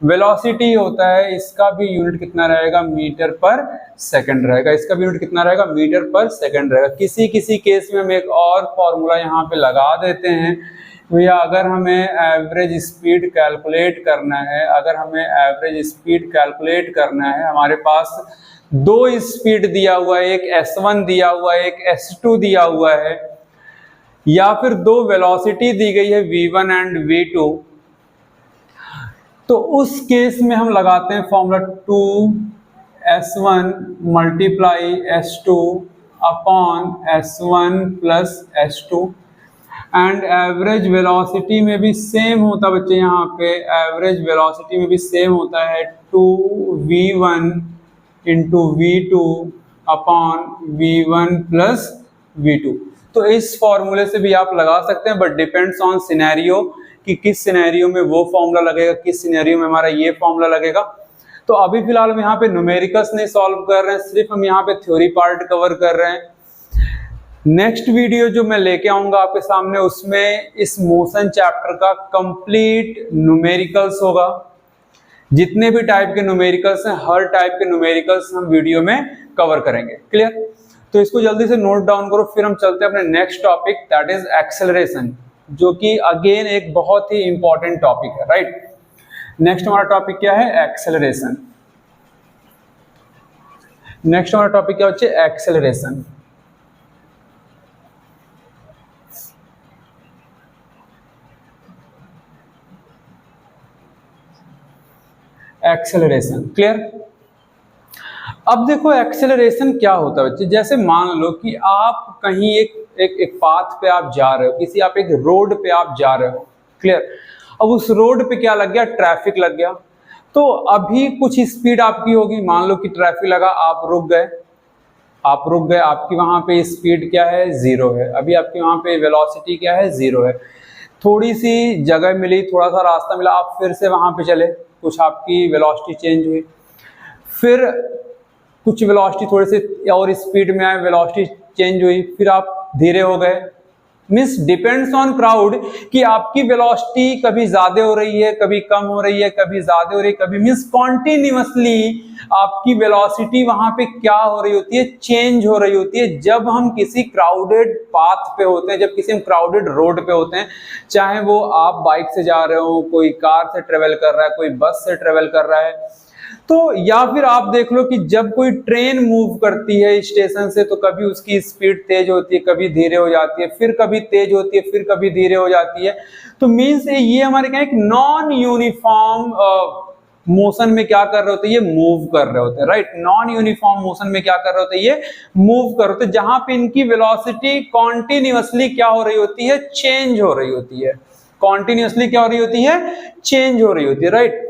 वेलोसिटी होता है। इसका भी यूनिट कितना रहेगा, मीटर पर सेकंड रहेगा। इसका भी यूनिट कितना रहेगा, मीटर पर सेकंड रहेगा। किसी किसी केस में हम एक और फॉर्मूला यहाँ पे लगा देते हैं भैया, अगर हमें एवरेज स्पीड कैलकुलेट करना है, अगर हमें एवरेज स्पीड कैलकुलेट करना है, हमारे पास दो स्पीड दिया हुआ है, एक S1 दिया हुआ है, एक S2 दिया हुआ है, या फिर दो वेलोसिटी दी गई है V1 एंड V2, तो उस केस में हम लगाते हैं formula 2S1 multiply S2 upon S1 plus S2। And average velocity में भी सेम होता है बच्चे, यहाँ पे एवरेज वेलोसिटी में भी सेम होता है 2V1 into V2 upon V1 plus V2। तो इस फॉर्मूले से भी आप लगा सकते हैं, बट डिपेंड्स ऑन सिनेरियो कि किस सिनेरियो में वो फॉर्मूला लगेगा, किस सिनेरियो में हमारा ये फॉर्मूला लगेगा। तो अभी फिलहाल हम यहाँ पे न्यूमेरिकल्स नहीं सॉल्व कर रहे हैं, सिर्फ हम यहाँ पे थ्योरी पार्ट कवर कर रहे हैं। नेक्स्ट वीडियो जो मैं लेके आऊंगा आपके सामने, उसमें इस मोशन चैप्टर का कंप्लीट न्यूमेरिकल्स होगा। जितने भी टाइप के न्यूमेरिकल्स हैं, हर टाइप के न्यूमेरिकल्स हम वीडियो में कवर करेंगे। क्लियर, तो इसको जल्दी से नोट डाउन करो, फिर हम चलते हैं अपने next topic, that is acceleration, जो कि अगेन एक बहुत ही इंपॉर्टेंट टॉपिक है, राइट। नेक्स्ट हमारा टॉपिक क्या है, एक्सेलरेशन। नेक्स्ट हमारा टॉपिक क्या होता है, एक्सेलरेशन। Acceleration, clear. अब देखो एक्सेलरेशन क्या होता है बच्चे, जैसे मान लो कि आप कहीं एक पाथ पे आप जा रहे हो, किसी आप एक रोड पे आप जा रहे हो, क्लियर। अब उस रोड पे क्या लग गया, ट्रैफिक लग गया। तो अभी कुछ स्पीड आपकी होगी, मान लो कि ट्रैफिक लगा, आप रुक गए, आप रुक गए, आपकी वहां पे स्पीड क्या है, 0 है। अभी आपकी वहां पे वेलोसिटी क्या है, 0 है। थोड़ी सी जगह मिली, थोड़ा सा रास्ता मिला, आप फिर से वहां पे चले, कुछ आपकी वेलोसिटी चेंज हुई, फिर कुछ वेलोसिटी थोड़ी सी और स्पीड में आए, वेलोसिटी चेंज हुई, फिर आप धीरे हो गए। मीन्स डिपेंड्स ऑन क्राउड कि आपकी वेलोसिटी कभी ज्यादा हो रही है, कभी कम हो रही है, कभी ज्यादा हो रही है, कभी, मीन्स कॉन्टिन्यूअसली आपकी वेलोसिटी वहां पे क्या हो रही होती है, चेंज हो रही होती है। जब हम किसी क्राउडेड पाथ पे होते हैं, जब किसी हम क्राउडेड रोड पे होते हैं, चाहे वो आप बाइक से जा रहे हो, कोई कार से ट्रेवल कर रहा है, कोई बस से ट्रेवल कर रहा है, तो या फिर आप देख लो कि जब कोई ट्रेन मूव करती है स्टेशन से, तो कभी उसकी स्पीड तेज होती है, कभी धीरे हो जाती है, फिर कभी तेज होती है, फिर कभी धीरे हो जाती है। तो मीन्स ये हमारे क्या, एक नॉन यूनिफॉर्म मोशन में क्या कर रहे होते हैं, ये मूव कर रहे होते हैं, राइट। नॉन यूनिफॉर्म मोशन में क्या कर रहे होते हैं, ये मूव कर रहे होते हैं, जहां पे इनकी वेलोसिटी कॉन्टिन्यूअसली क्या हो रही होती है, चेंज हो रही होती है। कॉन्टिन्यूअसली क्या हो रही होती है, चेंज हो रही होती है, राइट।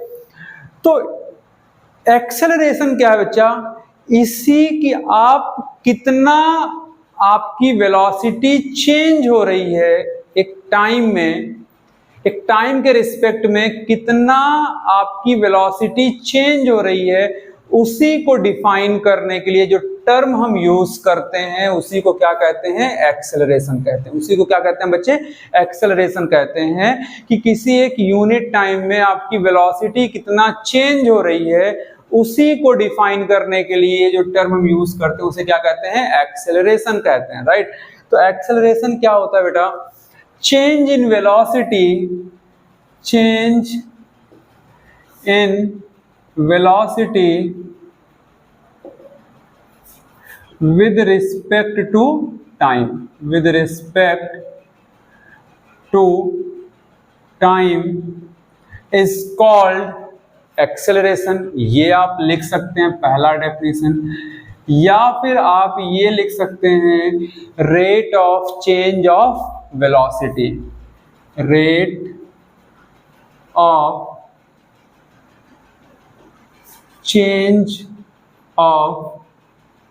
तो एक्सेलरेशन क्या है बच्चा, इसी की आप कितना आपकी वेलोसिटी चेंज हो रही है एक टाइम में, एक टाइम के रिस्पेक्ट में कितना आपकी वेलोसिटी चेंज हो रही है, उसी को डिफाइन करने के लिए जो टर्म हम यूज करते हैं, उसी को क्या कहते हैं, एक्सेलरेशन कहते हैं। उसी को क्या कहते हैं बच्चे, एक्सेलरेशन कहते हैं। कि किसी एक यूनिट टाइम में आपकी वेलोसिटी कितना चेंज हो रही है, उसी को डिफाइन करने के लिए जो टर्म हम यूज करते हैं, उसे क्या कहते हैं, एक्सेलरेशन कहते हैं, राइट। तो एक्सेलरेशन क्या होता है बेटा, change in velocity, change in velocity with respect to time, with respect to time is called acceleration। ये आप लिख सकते हैं पहला डेफिनेशन, या फिर आप ये लिख सकते हैं rate of change of velocity, rate of change of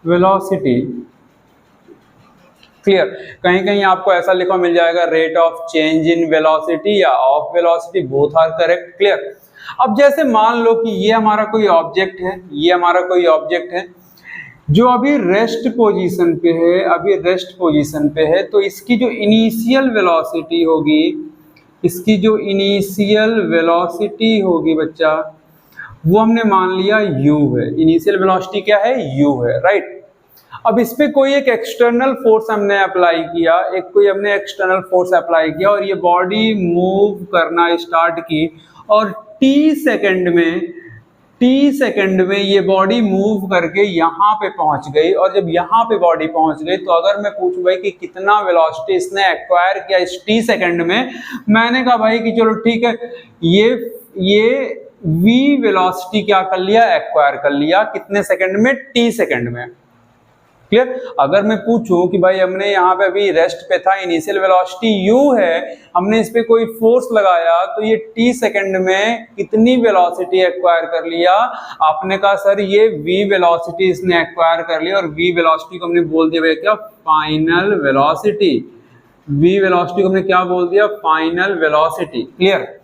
velocity. Clear. कहीं कहीं आपको ऐसा लिखा मिल जाएगा rate of change in velocity या of velocity, both are correct. Clear. अब जैसे मान लो कि ये हमारा कोई ऑब्जेक्ट है, ये हमारा कोई ऑब्जेक्ट है जो अभी रेस्ट पोजीशन पे है, अभी रेस्ट पोजीशन पे है, तो इसकी जो इनिशियल वेलोसिटी होगी, इसकी जो इनिशियल वेलोसिटी होगी बच्चा, वो हमने मान लिया u है। इनिशियल वेलोसिटी क्या है, u है, राइट। अब इस पे कोई एक एक्सटर्नल फोर्स हमने अप्लाई किया, कोई हमने एक्सटर्नल फोर्स अप्लाई किया और ये बॉडी मूव करना स्टार्ट की, और t सेकंड में ये बॉडी मूव करके यहाँ पे पहुंच गई। और जब यहाँ पे बॉडी पहुंच गई, तो अगर मैं पूछूं भाई कि कितना वेलोसिटी इसने एक्वायर किया इस t सेकंड में, मैंने कहा भाई कि चलो ठीक है, ये v वेलोसिटी क्या कर लिया, एक्वायर कर लिया, कितने सेकंड में, t सेकंड में। क्लियर। अगर मैं पूछूं कि भाई हमने यहाँ पे अभी रेस्ट पे था, इनिशियल वेलोसिटी u है, हमने इस पे कोई फोर्स लगाया, तो ये t सेकंड में कितनी वेलोसिटी एक्वायर कर लिया, आपने कहा सर ये v वेलोसिटी इसने एक्वायर कर लिया, और v वेलोसिटी को हमने बोल दिया भाई क्या, फाइनल वेलोसिटी। v वेलोसिटी को हमने क्या बोल दिया, फाइनल वेलोसिटी। क्लियर।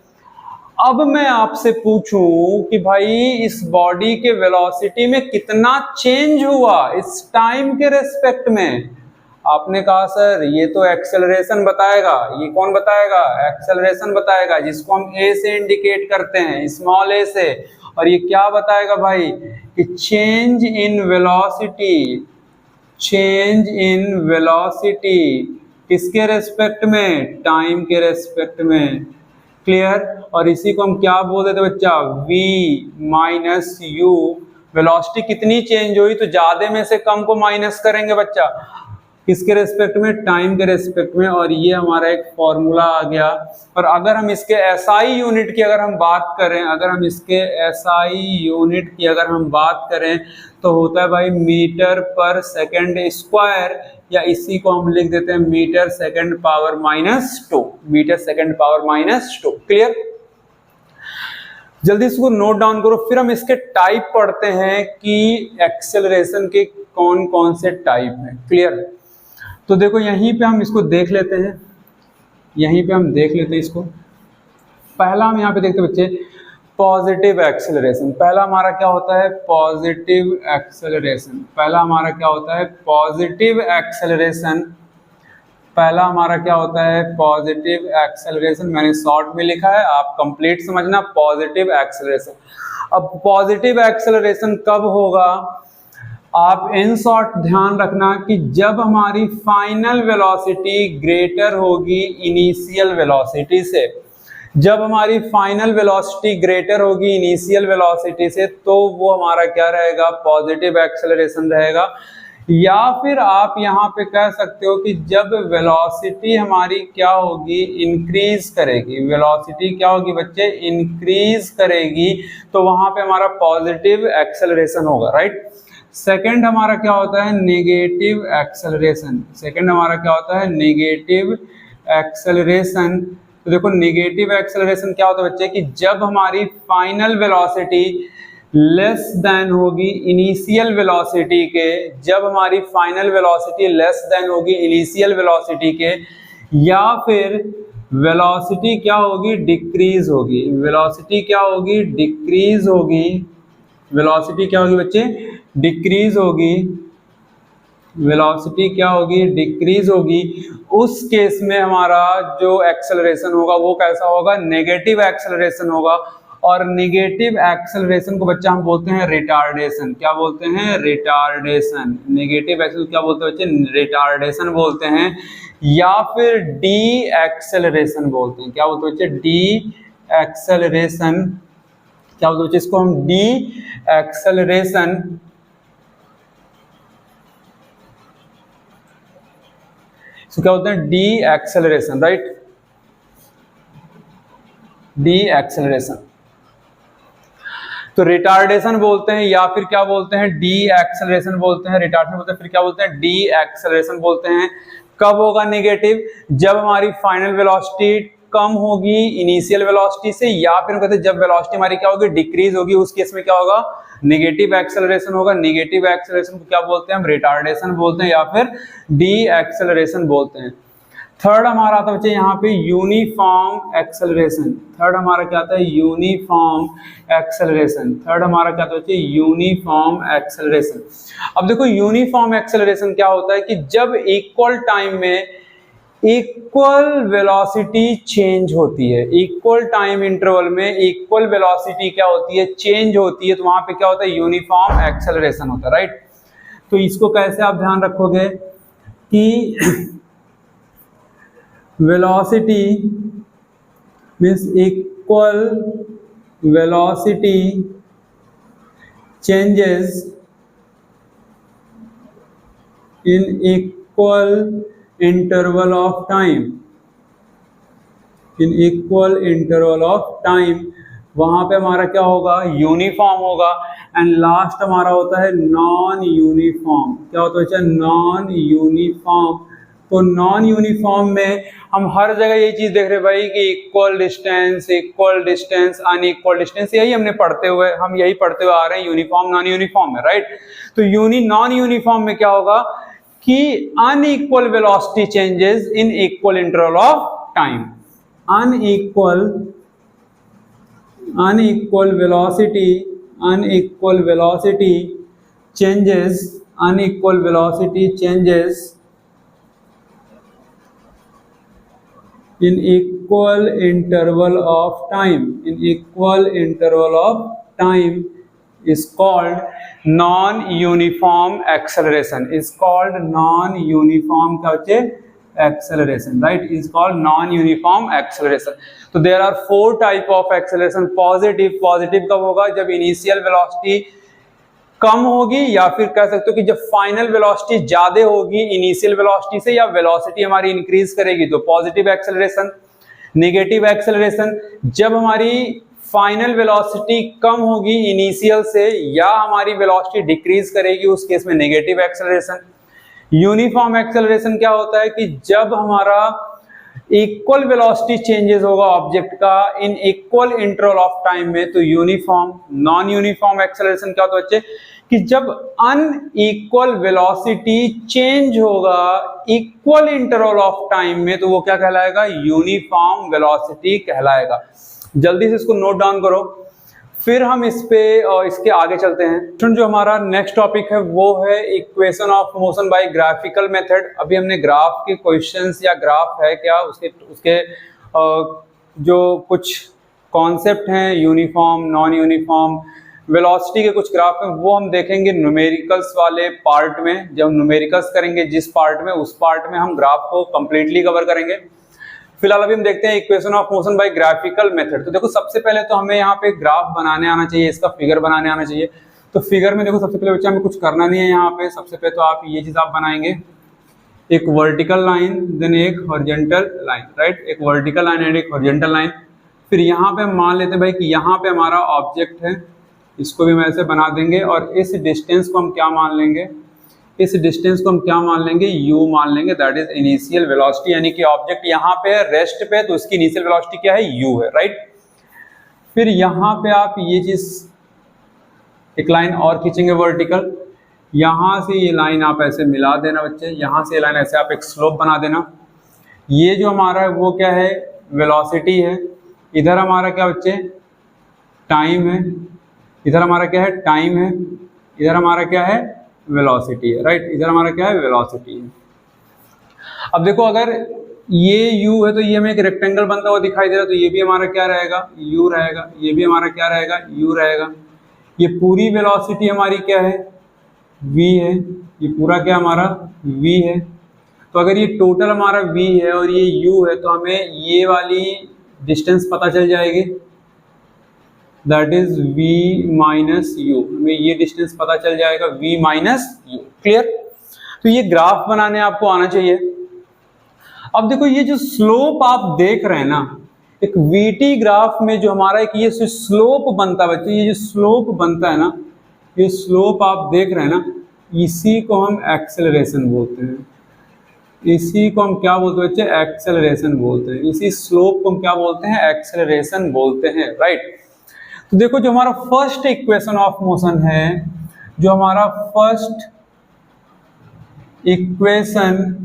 अब मैं आपसे पूछूं कि भाई इस बॉडी के वेलोसिटी में कितना चेंज हुआ इस टाइम के रेस्पेक्ट में, आपने कहा सर ये तो एक्सेलरेशन बताएगा। ये कौन बताएगा, एक्सेलरेशन बताएगा, जिसको हम a से इंडिकेट करते हैं, स्मॉल a से। और ये क्या बताएगा भाई कि change in velocity, change in velocity किसके रेस्पेक्ट में, टाइम के रेस्पेक्ट में। क्लियर। और इसी को हम क्या बोल देते बच्चा, v माइनस u। वेलोसिटी कितनी चेंज हुई, तो ज्यादा में से कम को माइनस करेंगे बच्चा, किसके रेस्पेक्ट में, टाइम के रेस्पेक्ट में। और ये हमारा एक फॉर्मूला आ गया। और अगर हम इसके एसआई यूनिट की अगर हम बात करें, अगर हम इसके एसआई यूनिट की अगर हम बात करें, तो होता है भाई मीटर पर सेकंड स्क्वायर, या इसी को हम लिख देते हैं metre second power minus 2, metre second power minus 2। Clear. जल्दी इसको नोट डाउन करो, फिर हम इसके टाइप पढ़ते हैं कि एक्सेलरेशन के कौन कौन से टाइप हैं। क्लियर? तो देखो यहीं पे हम इसको देख लेते हैं, यहीं पे हम देख लेते हैं इसको। पहला हम यहाँ पे देखते हैं बच्चे पॉजिटिव एक्सेलरेशन। पहला हमारा क्या होता है? Positive acceleration. पहला हमारा क्या होता है? Positive acceleration. पहला हमारा क्या होता है? Positive acceleration. मैंने शॉर्ट में लिखा है, आप कंप्लीट समझना। Positive acceleration. अब पॉजिटिव एक्सेलरेशन कब होगा? आप इन शॉर्ट ध्यान रखना कि जब हमारी फाइनल वेलोसिटी ग्रेटर होगी इनिशियल वेलोसिटी से। जब हमारी फाइनल वेलोसिटी ग्रेटर होगी इनिशियल वेलोसिटी से, तो वो हमारा क्या रहेगा? पॉजिटिव एक्सेलरेशन रहेगा। या फिर आप यहाँ पे कह सकते हो कि जब वेलोसिटी हमारी क्या होगी? इंक्रीज करेगी। वेलोसिटी क्या होगी बच्चे? इंक्रीज करेगी, तो वहां पे हमारा पॉजिटिव एक्सेलरेशन होगा। राइट? सेकंड हमारा क्या होता है? Negative acceleration. सेकंड हमारा क्या होता है? Negative acceleration. तो देखो नेगेटिव एक्सेलरेशन क्या होता है बच्चे कि जब हमारी फाइनल वेलोसिटी लेस देन होगी इनिशियल वेलोसिटी के, जब हमारी फाइनल वेलोसिटी लेस देन होगी इनिशियल वेलोसिटी के, या फिर वेलोसिटी क्या होगी? डिक्रीज होगी। वेलोसिटी क्या होगी? डिक्रीज होगी। वेलोसिटी क्या होगी बच्चे? डिक्रीज होगी। वेलोसिटी क्या होगी? डिक्रीज होगी। उस केस में हमारा जो एक्सेलरेशन होगा वो कैसा होगा? नेगेटिव एक्सेलरेशन होगा। और नेगेटिव एक्सेलरेशन को बच्चा हम बोलते हैं रिटार्डेशन। क्या बोलते हैं? रिटार्डेशन। नेगेटिव एक्सेलरेशन क्या बोलते हैं बच्चे? रिटार्डेशन बोलते हैं, या फिर डी एक्सेलरेशन बोलते हैं। क्या बोलते हैं बच्चे? D acceleration. क्या बोलते हैं बच्चे? इसको हम डी एक्सेलरेशन, तो क्या होता है? D acceleration. Right? D acceleration. तो रिटार्डेशन बोलते हैं, या फिर क्या बोलते हैं? डी एक्सेलरेशन बोलते हैं। रिटार्डेशन बोलते हैं, फिर क्या बोलते हैं? डी एक्सेलरेशन बोलते हैं। कब होगा नेगेटिव? जब हमारी फाइनल वेलोसिटी कम होगी इनिशियल वेलोसिटी से, या फिर कहते हैं जब वेलोसिटी हमारी क्या होगी? डिक्रीज होगी। उस केस में क्या होगा? नेगेटिव एक्सेलरेशन होगा। नेगेटिव एक्सेलरेशन को क्या बोलते हैं? हम रिटार्डेशन बोलते हैं, या फिर डी एक्सेलरेशन बोलते हैं। थर्ड हमारा आता है बच्चे यहाँ पे यूनिफॉर्म एक्सेलरेशन। थर्ड हमारा क्या आता है? Uniform acceleration. थर्ड हमारा क्या आता है बच्चे? Uniform acceleration. अब देखो यूनिफॉर्म एक्सेलरेशन क्या होता है कि जब इक्वल टाइम में इक्वल वेलोसिटी चेंज होती है, इक्वल टाइम इंटरवल में इक्वल वेलोसिटी क्या होती है? चेंज होती है, तो वहां पे क्या होता है? यूनिफॉर्म एक्सेलरेशन होता है। राइट? तो इसको कैसे आप ध्यान रखोगे कि velocity means equal velocity changes in equal interval of time. In equal interval of time, वहां पे हमारा क्या होगा? यूनिफॉर्म होगा। एंड लास्ट हमारा होता है नॉन यूनिफॉर्म। क्या होता है? Non uniform. तो नॉन यूनिफॉर्म में हम हर जगह यही चीज देख रहे भाई कि इक्वल डिस्टेंस, अनइक्वल डिस्टेंस, यही हमने हम यही पढ़ते हुए आ रहे हैं यूनिफॉर्म नॉन यूनिफॉर्म में। राइट? तो नॉन यूनिफॉर्म में क्या होगा कि unequal velocity changes in equal interval of time. Unequal velocity changes in equal interval of time is called non-uniform acceleration. Is called non-uniform acceleration. Right? Is called non-uniform acceleration. So there are 4 type of acceleration. Positive कब होगा? जब initial velocity कम होगी, या फिर कह सकते हो कि जब फाइनल वेलोसिटी ज्यादा होगी इनिशियल वेलोसिटी से, या वेलोसिटी हमारी इंक्रीज करेगी, तो पॉजिटिव एक्सेलरेशन। नेगेटिव एक्सेलरेशन जब हमारी फाइनल वेलोसिटी कम होगी इनिशियल से, या हमारी वेलोसिटी डिक्रीज करेगी, उस केस में नेगेटिव एक्सेलरेशन। यूनिफॉर्म एक्सेलरेशन क्या होता है कि जब हमारा इक्वल वेलोसिटी चेंजेस होगा ऑब्जेक्ट का in equal interval of time में, तो यूनिफॉर्म। नॉन यूनिफॉर्म एक्सेलरेशन क्या होता है बच्चे कि जब अनइक्वल वेलोसिटी चेंज होगा इक्वल इंटरवल ऑफ टाइम में तो वो क्या कहलाएगा, यूनिफॉर्म वेलोसिटी कहलाएगा। जल्दी से इसको नोट डाउन करो, फिर हम इस पे इसके आगे चलते हैं। जो हमारा नेक्स्ट टॉपिक है वो है equation of motion by graphical method. अभी हमने ग्राफ के क्वेश्चंस या ग्राफ है क्या उसके जो कुछ कॉन्सेप्ट हैं, यूनिफॉर्म, नॉन यूनिफॉर्म, वेलोसिटी के कुछ ग्राफ हैं, वो हम देखेंगे न्यूमेरिकल्स वाले पार्ट में। जब न्यूमेरिकल्स करेंगे जिस पार्ट में, उस पार्ट में हम ग्राफ को कंप्लीटली कवर करेंगे। फिलहाल अभी हम देखते हैं equation of motion by graphical method. तो देखो सबसे पहले तो हमें यहाँ पे ग्राफ बनाने आना चाहिए, इसका फिगर बनाने आना चाहिए। तो फिगर में देखो सबसे पहले बच्चा हमें कुछ करना नहीं है यहाँ पे। सबसे पहले तो आप ये चीज आप बनाएंगे, एक वर्टिकल लाइन देन एक हॉरिजॉन्टल लाइन, राइट, एक वर्टिकल लाइन एंड एक हॉरिजॉन्टल लाइन। फिर यहाँ पे हम मान लेते हैं भाई कि यहाँ पे हमारा ऑब्जेक्ट है, इसको भी हम ऐसे बना देंगे और इस डिस्टेंस को हम क्या मान लेंगे, इस डिस्टेंस को हम क्या मान लेंगे, u मान लेंगे, दैट इज इनिशियल वेलोसिटी। यानी कि ऑब्जेक्ट यहाँ पे है रेस्ट पे, तो उसकी इनिशियल वेलोसिटी क्या है, u है, राइट। फिर यहाँ पे आप ये चीज एक लाइन और खींचेंगे वर्टिकल, यहाँ से ये लाइन आप ऐसे मिला देना बच्चे, यहाँ से ये लाइन ऐसे आप एक स्लोप बना देना। ये जो हमारा है वो क्या है, वेलोसिटी है। इधर हमारा क्या बच्चे, टाइम है। इधर हमारा क्या है, टाइम है। इधर हमारा क्या है, वेलोसिटी है, राइट। इधर हमारा क्या है, वेलोसिटी है। अब देखो अगर ये u है तो ये हमें एक रेक्टेंगल बनता हुआ दिखाई दे रहा है, तो ये भी हमारा क्या रहेगा, u रहेगा। ये भी हमारा क्या रहेगा, u रहेगा। ये पूरी वेलोसिटी हमारी क्या है, v है। ये पूरा क्या हमारा v है। तो अगर ये टोटल हमारा v है और ये u है तो हमें ये वाली डिस्टेंस पता चल जाएगी, that is v minus u। हमें ये डिस्टेंस पता चल जाएगा, v माइनस u। क्लियर। तो ये ग्राफ बनाने आपको आना चाहिए। अब देखो ये जो स्लोप आप देख रहे हैं ना, एक vt ग्राफ में जो हमारा एक ये स्लोप बनता है बच्चे, ये जो स्लोप बनता है ना, ये स्लोप आप देख रहे हैं ना, इसी को हम एक्सेलरेशन बोलते हैं। इसी को हम क्या बोलते हैं बच्चे, एक्सेलरेशन बोलते हैं। इसी स्लोप को हम क्या बोलते हैं, एक्सेलरेशन बोलते हैं, राइट। तो देखो जो हमारा फर्स्ट इक्वेशन ऑफ मोशन है, जो हमारा फर्स्ट इक्वेशन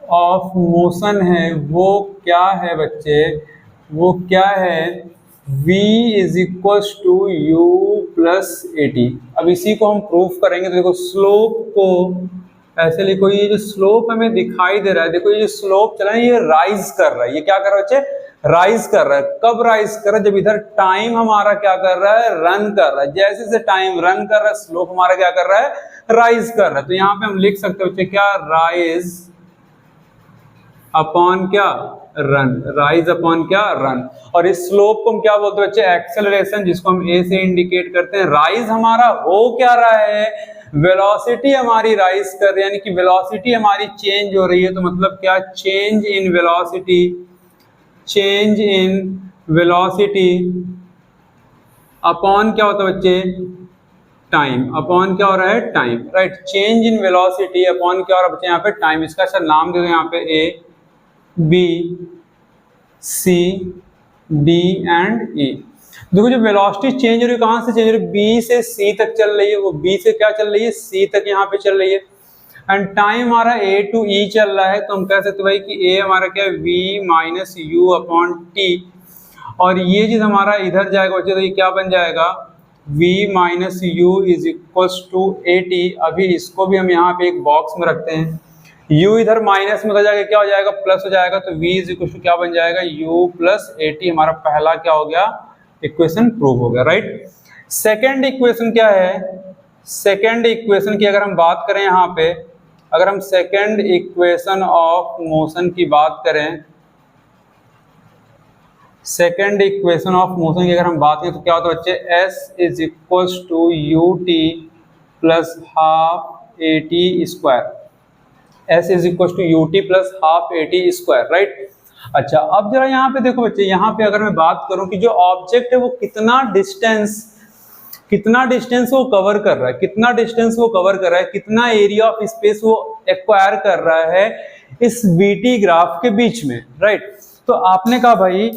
ऑफ मोशन है वो क्या है बच्चे, वो क्या है, v is equals to u plus a t. अब इसी को हम प्रूफ करेंगे। तो देखो स्लोप को ऐसे लिखो, ये जो स्लोप हमें दिखाई दे रहा है, देखो ये जो स्लोप चला है ये राइज कर रहा है। ये क्या कर रहा है बच्चे, राइज कर रहा है। कब राइज कर रहा है, जब इधर टाइम हमारा क्या कर रहा है, रन कर रहा है। जैसे जैसे टाइम रन कर रहा है स्लोप हमारा क्या कर रहा है, राइज कर रहा है। तो यहाँ पे हम लिख सकते हैं बच्चे क्या, राइज अपॉन क्या, रन, राइज अपॉन क्या, रन। और इस स्लोप को हम क्या बोलते हैं बच्चे, एक्सेलरेशन, जिसको हम ए से इंडिकेट करते हैं। राइज हमारा हो क्या रहा है, वेलोसिटी हमारी राइज कर रही है, यानी कि वेलोसिटी हमारी चेंज हो रही है। तो मतलब क्या, change in velocity, change in velocity upon क्या होता है बच्चे, टाइम। अपॉन क्या हो रहा है, time, right. Change in velocity upon क्या हो रहा है बच्चे, यहाँ पे टाइम। इसका अच्छा नाम दे दो यहाँ पे A B C D and E. देखो जो वेलोसिटी चेंज हो रही है, कहाँ से चेंज हो रही है, बी से सी तक चल रही है। वो बी से क्या चल रही है, सी तक यहाँ पे चल रही है। एंड टाइम हमारा ए टू ई चल रहा है। तो हम कह सकते भाई कि ए हमारा क्या है, v minus u upon t. और ये चीज हमारा इधर जाएगा बच्चे, तो ये क्या बन जाएगा, v minus u is equals to a t. अभी इसको भी हम यहाँ पे एक बॉक्स में रखते हैं। u इधर माइनस में हो जाएगा, क्या हो जाएगा, प्लस हो जाएगा। तो v इज इक्वल टू क्या बन जाएगा, u प्लस ए टी। हमारा पहला क्या हो गया, इक्वेशन प्रूव हो गया, राइट। सेकेंड इक्वेशन क्या है, सेकेंड इक्वेशन की अगर हम बात करें यहाँ पे, अगर हम सेकेंड इक्वेशन ऑफ मोशन की बात करें, सेकेंड इक्वेशन ऑफ मोशन की अगर हम बात करें तो क्या होता है बच्चे, s is equals to u t plus half a t square. s is equals to u t plus half a t square, right. अच्छा अब जरा यहाँ पे देखो बच्चे, यहाँ पे अगर मैं बात करूं कि जो ऑब्जेक्ट है वो कितना डिस्टेंस वो कवर कर रहा है, कितना डिस्टेंस वो कवर कर रहा है, कितना एरिया ऑफ स्पेस वो एक्वायर कर रहा है इस वीटी ग्राफ के बीच में, राइट। तो आपने कहा भाई,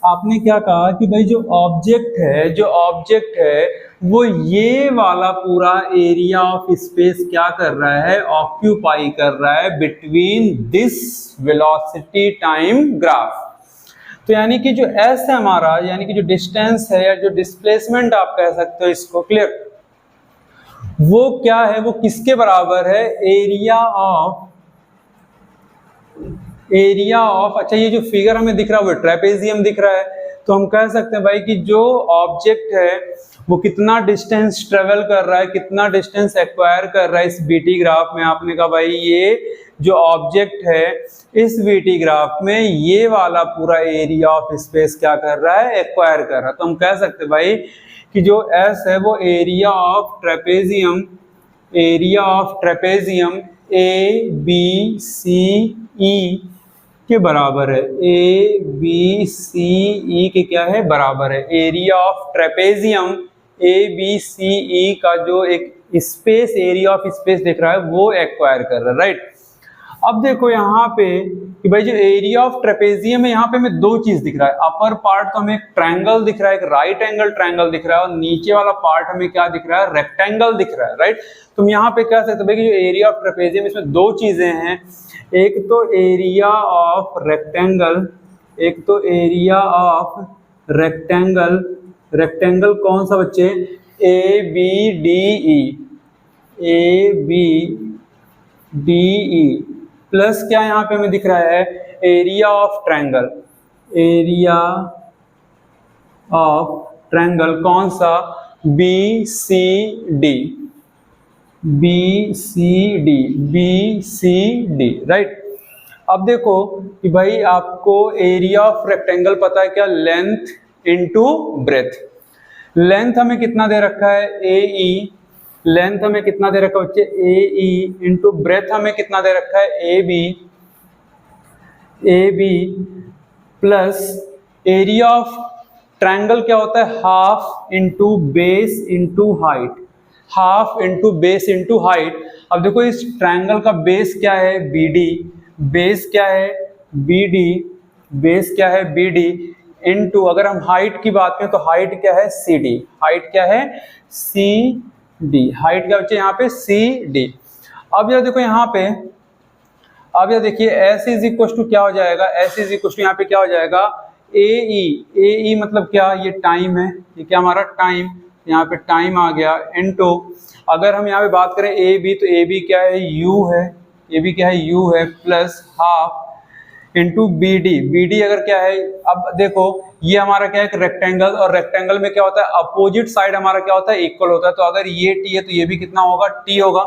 आपने क्या कहा कि भाई जो ऑब्जेक्ट है वो ये वाला पूरा एरिया ऑफ स्पेस क्या कर रहा है, ऑक्यूपाई कर रहा है between this velocity time graph. तो यानी कि जो एस है हमारा, यानी कि जो डिस्टेंस है या जो डिस्प्लेसमेंट आप कह सकते हो इसको, क्लियर, वो क्या है, वो किसके बराबर है, एरिया ऑफ अच्छा ये जो फिगर हमें दिख रहा है वो ट्रेपेजियम दिख रहा है, तो हम कह सकते हैं भाई कि जो ऑब्जेक्ट है वो कितना डिस्टेंस ट्रेवल कर रहा है, कितना डिस्टेंस एक्वायर कर रहा है इस बीटी ग्राफ में। आपने कहा भाई ये जो ऑब्जेक्ट है इस बीटी ग्राफ में ये वाला पूरा एरिया ऑफ स्पेस क्या कर रहा है, एक्वायर कर रहा है। तो हम कह सकते हैं भाई कि जो एस है वो area of trapezium A B C E के बराबर है, ए बी सी ई के क्या है, बराबर है। Area of trapezium A B C E का जो एक स्पेस, एरिया ऑफ स्पेस दिख रहा है वो एक्वायर कर रहा है, राइट। अब देखो यहाँ पे कि भाई जो एरिया ऑफ ट्रेपेजियम है यहाँ पे हमें दो चीज दिख रहा है, अपर पार्ट तो हमें एक ट्रायंगल दिख रहा है, एक राइट एंगल ट्रायंगल दिख रहा है, और नीचे वाला पार्ट हमें क्या दिख रहा है, रेक्टेंगल दिख रहा है, राइट। तुम यहाँ पे कह सकते हो भाई कि जो एरिया ऑफ ट्रेपेजियम इसमें दो चीजें हैं, एक तो एरिया ऑफ रेक्टेंगल, एक तो एरिया ऑफ रेक्टेंगल, रेक्टेंगल कौन सा बच्चे, A B D E plus क्या यहाँ पे हमें दिख रहा है, एरिया ऑफ ट्रायंगल कौन सा, बी सी डी, राइट। अब देखो कि भाई आपको एरिया ऑफ रेक्टेंगल पता है क्या, लेंथ इनटू ब्रेथ। लेंथ हमें कितना दे रखा है, ए ई, लेंथ हमें कितना दे रखा है बच्चे, ए ई, इंटू ब्रेथ हमें कितना दे रखा है, A B plus area of triangle क्या होता है, half into base into height, half into base into height. अब देखो इस ट्रायंगल का बेस क्या है, बी डी, बेस क्या है, बी डी इंटू अगर हम हाइट की बात करें तो हाइट क्या है, सी डी, हाइट क्या है, सी डी, हाइट क्या बच्चे यहाँ पे, सी डी। अब यह देखो यहाँ पे, अब यह देखिए एस इज इक्वल टू क्या हो जाएगा, एस इज इक्वल टू यहाँ पे क्या हो जाएगा, ए ई मतलब क्या, ये टाइम है, ये क्या हमारा टाइम, यहाँ पे टाइम आ गया, इनटू अगर हम यहाँ पे बात करें ए बी, तो ए बी क्या है, यू है, ए बी क्या है, यू है, plus half into B D अगर क्या है, अब देखो ये हमारा क्या है, एक रेक्टेंगल, और रेक्टेंगल में क्या होता है, अपोजिट साइड हमारा क्या होता है, इक्वल होता है। तो अगर ये टी है तो ये भी कितना होगा, टी होगा,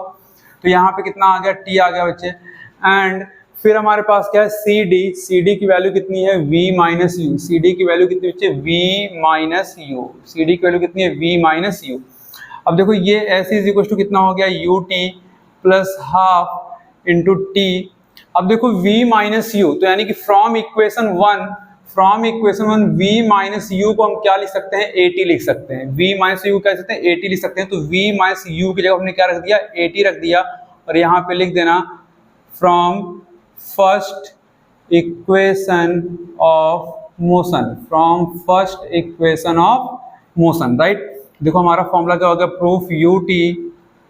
तो यहाँ पे कितना आ गया, टी आ गया बच्चे। एंड फिर हमारे पास क्या है, सी डी की वैल्यू कितनी है, v minus u, C D की वैल्यू कितनी बच्चे, v minus u, C D की वैल्यू कितनी है, v माइनस यू। अब देखो ये ऐसे इज इक्वल टू कितना हो गया, you t plus half into T. अब देखो v माइनस यू, तो यानी कि from equation one v minus you को हम क्या लिख सकते हैं, at लिख सकते हैं, v माइनस यू कह सकते हैं, at लिख सकते हैं। तो v माइनस यू की जगह हमने क्या रख दिया, at रख दिया, और यहाँ पे लिख देना from first equation of motion, right. देखो हमारा फॉर्मूला क्या होगा, proof u t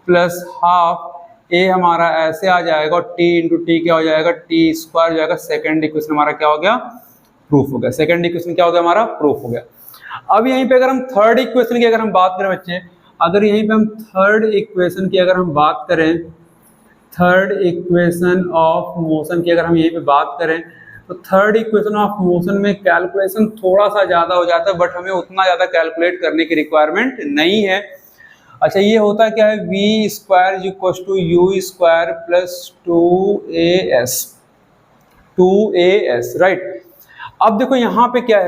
plus half a हमारा ऐसे आ जाएगा, और टी इंटू टी क्या हो जाएगा, टी स्क्वायर हो जाएगा। सेकंड इक्वेशन हमारा क्या हो गया, प्रूफ हो गया। सेकंड इक्वेशन क्या हो गया, हमारा प्रूफ हो गया। अब यहीं पे अगर हम थर्ड इक्वेशन की अगर हम बात करें बच्चे, अगर यहीं पे हम थर्ड इक्वेशन की अगर हम बात करें, थर्ड इक्वेशन ऑफ मोशन की अगर हम यहीं पे बात करें, तो थर्ड इक्वेशन ऑफ मोशन में कैलकुलेशन थोड़ा सा ज़्यादा हो जाता है, बट हमें उतना ज़्यादा कैलकुलेट करने की रिक्वायरमेंट नहीं है। अच्छा ये होता क्या है, v square is equal to u square plus 2as, right. अब देखो यहाँ पे क्या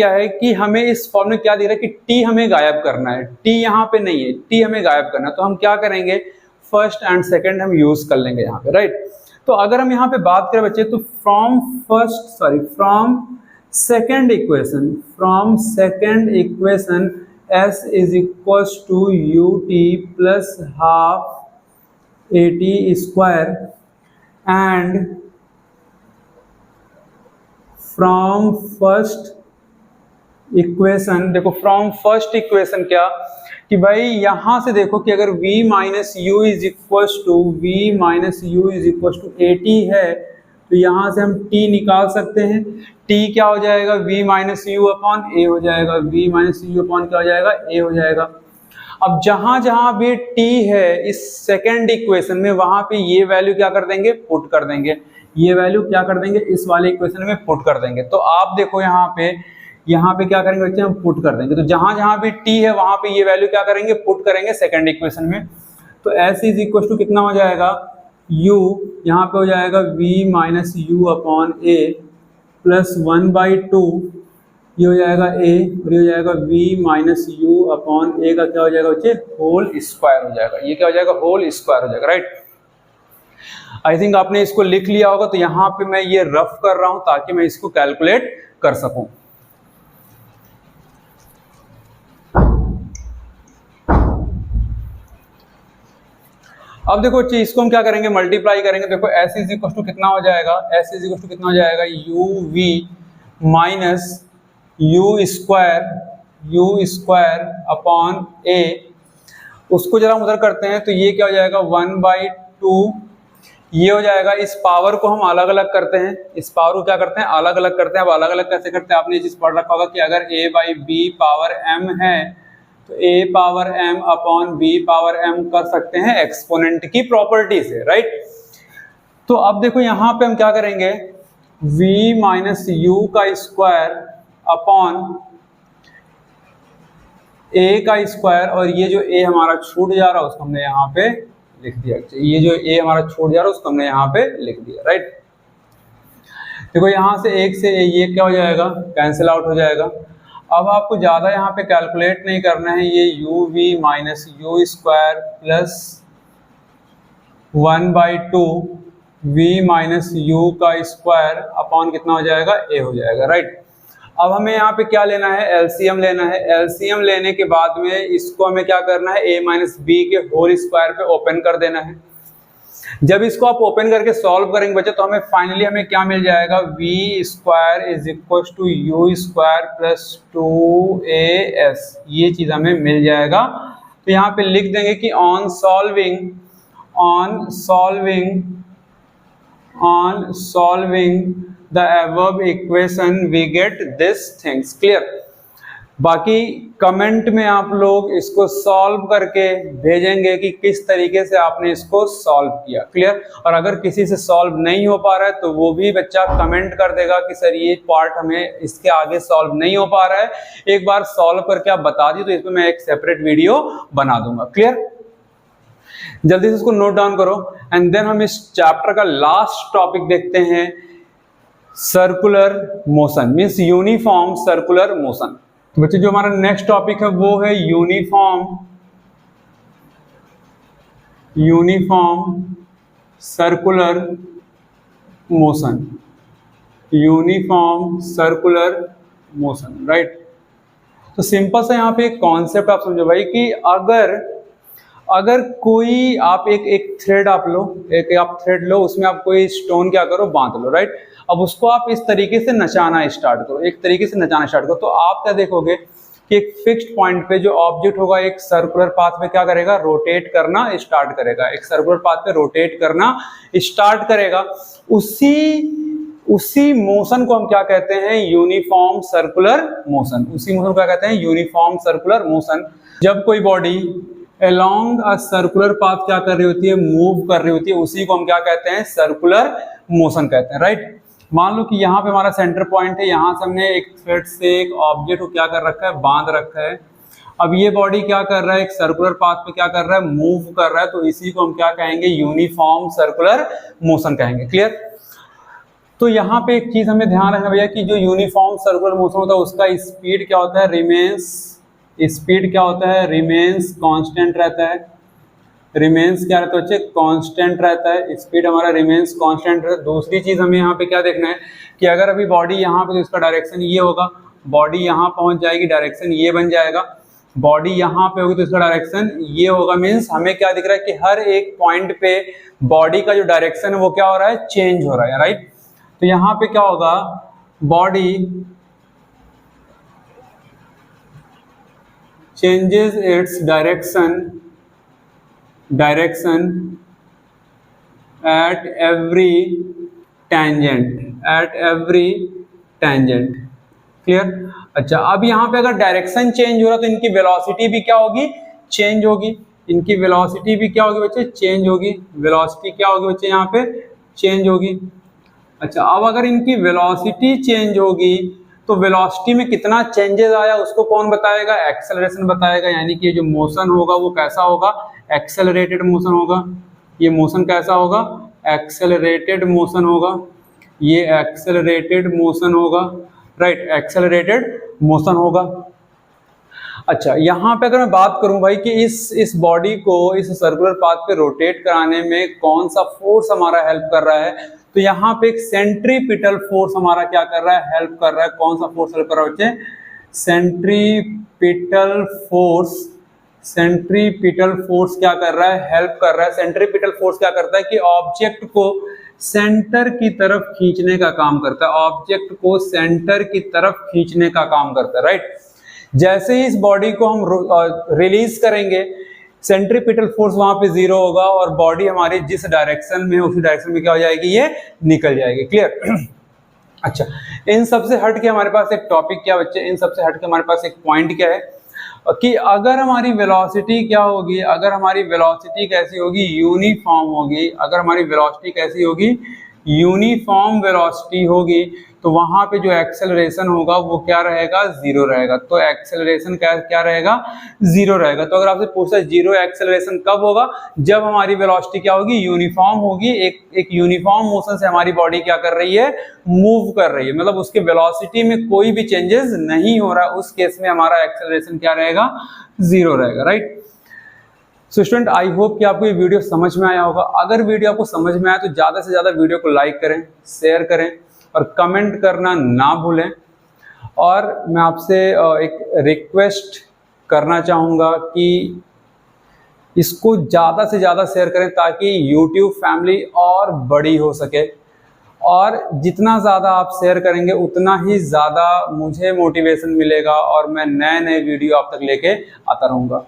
है, कि हमें इस फॉर्म में क्या दे रहा है कि टी हमें गायब करना है, टी यहाँ पे नहीं है, टी हमें गायब करना है। तो हम क्या करेंगे, फर्स्ट एंड सेकंड हम यूज कर लेंगे यहाँ पे, राइट। तो अगर हम यहाँ पे बात करें बच्चे, तो from second equation s is equals to ut plus half at square, and from first equation, देखो फ्रॉम फर्स्ट इक्वेशन क्या कि भाई यहां से देखो कि अगर v minus u is equal to AT है तो यहां से हम t निकाल सकते हैं। t क्या हो जाएगा, v minus u upon a हो जाएगा, v माइनस यू अपॉन क्या हो जाएगा, a हो जाएगा। अब जहां जहां भी t है इस सेकेंड इक्वेशन में वहां पे ये वैल्यू क्या कर देंगे, पुट कर देंगे। ये वैल्यू क्या कर देंगे, इस वाले इक्वेशन में पुट कर देंगे। तो आप देखो यहाँ पे क्या करेंगे बच्चे, हम पुट कर देंगे। तो जहां जहां भी t है वहां पे ये वैल्यू क्या करेंगे, पुट करेंगे सेकंड इक्वेशन में। तो s इज इक्वल टू कितना हो जाएगा, u यहाँ पे हो जाएगा v minus u upon a plus 1/2, ये हो जाएगा a और ये हो जाएगा v minus u upon a का क्या हो जाएगा बच्चे, होल स्क्वायर हो जाएगा। ये क्या हो जाएगा, होल स्क्वायर हो जाएगा, राइट। आई थिंक आपने इसको लिख लिया होगा। तो यहाँ पे मैं ये रफ कर रहा हूं ताकि मैं इसको कैलकुलेट कर सकूं। अब देखो इसको हम क्या करेंगे, मल्टीप्लाई करेंगे। देखो s इज इक्वल टू कितना हो जाएगा, s इज इक्वल टू कितना हो जाएगा, uv minus you square upon a। उसको जरा हम उधर करते हैं तो ये क्या हो जाएगा, 1/2। ये हो जाएगा, इस पावर को हम अलग अलग करते हैं, इस पावर को क्या करते हैं, अलग अलग करते हैं। अब अलग अलग कैसे करते हैं, आपने ये चीज पढ़ रखा होगा कि अगर a/b पावर m है तो a power m upon b power m कर सकते हैं एक्सपोनेंट की प्रॉपर्टी से, राइट। तो अब देखो यहाँ पे हम क्या करेंगे, v माइनस यू का स्क्वायर अपॉन a का स्क्वायर, और ये जो a हमारा छूट जा रहा है उसको हमने यहाँ पे लिख दिया। ये जो a हमारा छूट जा रहा है उसको हमने यहाँ पे लिख दिया, राइट। देखो यहाँ से एक से ये क्या हो जाएगा, कैंसिल आउट हो जाएगा। अब आपको ज्यादा यहाँ पे कैलकुलेट नहीं करना है। ये uv minus you square plus 1/2 v minus you का स्क्वायर अपॉन कितना हो जाएगा, a हो जाएगा, राइट। अब हमें यहाँ पे क्या लेना है, एलसीएम लेना है। एलसीएम लेने के बाद में इसको हमें क्या करना है, a माइनस बी के होल स्क्वायर पे ओपन कर देना है। जब इसको आप ओपन करके सॉल्व करेंगे बच्चे तो हमें फाइनली हमें क्या मिल जाएगा, v square is equal to u square plus 2as। ये चीज हमें मिल जाएगा। तो यहाँ पे लिख देंगे कि on solving the above equation we get this things, clear। बाकी कमेंट में आप लोग इसको सॉल्व करके भेजेंगे कि किस तरीके से आपने इसको सॉल्व किया, क्लियर। और अगर किसी से सॉल्व नहीं हो पा रहा है तो वो भी बच्चा कमेंट कर देगा कि सर ये पार्ट हमें इसके आगे सॉल्व नहीं हो पा रहा है, एक बार सॉल्व करके आप बता दी तो इस पर मैं एक सेपरेट वीडियो बना दूंगा, क्लियर। जल्दी से इसको नोट डाउन करो। एंड देन हम इस चैप्टर का लास्ट टॉपिक देखते हैं, circular motion means uniform circular motion. तो बच्चे जो हमारा नेक्स्ट टॉपिक है वो है uniform circular motion, uniform circular motion, right. तो सिंपल सा यहाँ पे एक कॉन्सेप्ट आप समझो भाई कि अगर कोई आप एक थ्रेड आप लो, आप थ्रेड लो, उसमें आप कोई स्टोन क्या करो, बांध लो, राइट। अब उसको आप इस तरीके से नचाना स्टार्ट करो, एक तरीके से नचाना स्टार्ट करो, तो आप क्या देखोगे कि एक फिक्स्ड पॉइंट पे जो ऑब्जेक्ट होगा एक सर्कुलर पाथ पे क्या करेगा, रोटेट करना स्टार्ट करेगा, एक सर्कुलर पाथ पे रोटेट करना स्टार्ट करेगा। उसी मोशन को हम क्या कहते हैं, यूनिफॉर्म सर्कुलर मोशन। उसी मोशन को क्या कहते हैं, यूनिफॉर्म सर्कुलर मोशन। जब कोई body along a circular path क्या कर रही होती है, मूव कर रही होती है, उसी को हम क्या कहते हैं, सर्कुलर मोशन कहते हैं, राइट। मान लो कि यहाँ पे हमारा सेंटर पॉइंट है, यहाँ से हमने एक थ्रेड से एक ऑब्जेक्ट को क्या कर रखा है, बांध रखा है। अब ये बॉडी क्या कर रहा है, एक सर्कुलर पाथ पे क्या कर रहा है, मूव कर रहा है, तो इसी को हम क्या कहेंगे, यूनिफॉर्म सर्कुलर मोशन कहेंगे, क्लियर। तो यहाँ पे एक चीज हमें ध्यान रखना भैया कि जो यूनिफॉर्म सर्कुलर मोशन होता है उसका स्पीड क्या होता है, रिमेन्स कांस्टेंट रहता है। रिमेन्स क्या रहता है बच्चे, कांस्टेंट रहता है, स्पीड हमारा रिमेन्स कांस्टेंट रहता है। दूसरी चीज हमें यहाँ पे क्या देखना है कि अगर अभी बॉडी यहाँ पे तो इसका डायरेक्शन ये होगा, बॉडी यहाँ पहुंच जाएगी, डायरेक्शन ये बन जाएगा। बॉडी यहाँ पे होगी तो इसका डायरेक्शन ये होगा। मीन्स हमें क्या दिख रहा है कि हर एक पॉइंट पे बॉडी का जो डायरेक्शन है वो क्या हो रहा है, चेंज हो रहा है, राइट। तो यहाँ पे क्या होगा, body changes its direction at every tangent clear. अच्छा, अब यहाँ पे अगर डायरेक्शन चेंज हो रहा तो इनकी वेलोसिटी भी क्या होगी, चेंज होगी। इनकी वेलोसिटी भी क्या होगी बच्चे, चेंज होगी। वेलोसिटी क्या होगी बच्चे, यहाँ पे चेंज होगी। अच्छा, अब अगर इनकी वेलोसिटी चेंज होगी तो वेलोसिटी में कितना चेंजेस आया उसको कौन बताएगा, एक्सेलरेशन बताएगा। यानी कि जो मोशन होगा वो कैसा होगा, एक्सेलरेटेड मोशन होगा। ये मोशन कैसा होगा, एक्सेलरेटेड मोशन होगा। ये एक्सेलरेटेड मोशन होगा, राइट, एक्सेलरेटेड मोशन होगा। अच्छा, यहाँ पे अगर मैं बात करूं भाई कि इस बॉडी को इस सर्कुलर पाथ पे रोटेट कराने में कौन सा फोर्स हमारा हेल्प कर रहा है, तो यहाँ पे एक सेंट्रीपिटल फोर्स हमारा क्या कर रहा है, हेल्प कर रहा है। कौन सा फोर्स हेल्प कर रहा है बच्चे, सेंट्रीपिटल फोर्स। सेंट्रीपिटल फोर्स क्या कर रहा है, हेल्प कर रहा है। सेंट्रीपिटल फोर्स क्या करता है कि ऑब्जेक्ट को सेंटर की तरफ खींचने का काम करता है। ऑब्जेक्ट को सेंटर की तरफ खींचने का काम करता है, राइट। जैसे ही इस बॉडी को हम रिलीज करेंगे, सेंट्रीपिटल फोर्स वहां पे जीरो होगा और बॉडी हमारी जिस डायरेक्शन में उसी डायरेक्शन में क्या हो जाएगी, ये निकल जाएगी। क्लियर। अच्छा, इन सबसे हट के हमारे पास एक टॉपिक क्या बच्चे, इन सबसे हट के हमारे पास एक पॉइंट क्या है कि अगर हमारी वेलोसिटी क्या होगी, अगर हमारी वेलोसिटी कैसी होगी, यूनिफॉर्म होगी। अगर हमारी वेलोसिटी कैसी होगी, यूनिफॉर्म वेलोसिटी होगी, तो वहां पे जो एक्सेलरेशन होगा वो क्या रहेगा, जीरो रहेगा। तो एक्सेलरेशन क्या रहेगा, जीरो रहेगा। तो अगर आपसे पूछा जीरो एक्सेलरेशन कब होगा, जब हमारी वेलोसिटी क्या होगी, यूनिफॉर्म होगी। एक यूनिफॉर्म मोशन से हमारी बॉडी क्या कर रही है, मूव कर रही है, मतलब उसके वेलोसिटी में कोई भी चेंजेस नहीं हो रहा, उस केस में हमारा एक्सेलरेशन क्या रहेगा, जीरो रहेगा, right. So student, I hope कि आपको ये वीडियो समझ में आया होगा। अगर वीडियो आपको समझ में आया तो ज़्यादा से ज़्यादा वीडियो को लाइक करें, शेयर करें और कमेंट करना ना भूलें। और मैं आपसे एक रिक्वेस्ट करना चाहूँगा कि इसको ज़्यादा से ज़्यादा शेयर करें ताकि YouTube फैमिली और बड़ी हो सके। और जितना ज़्यादा आप शेयर करेंगे उतना ही ज़्यादा मुझे मोटिवेशन मिलेगा और मैं नए नए वीडियो आप तक लेके आता रहूँगा।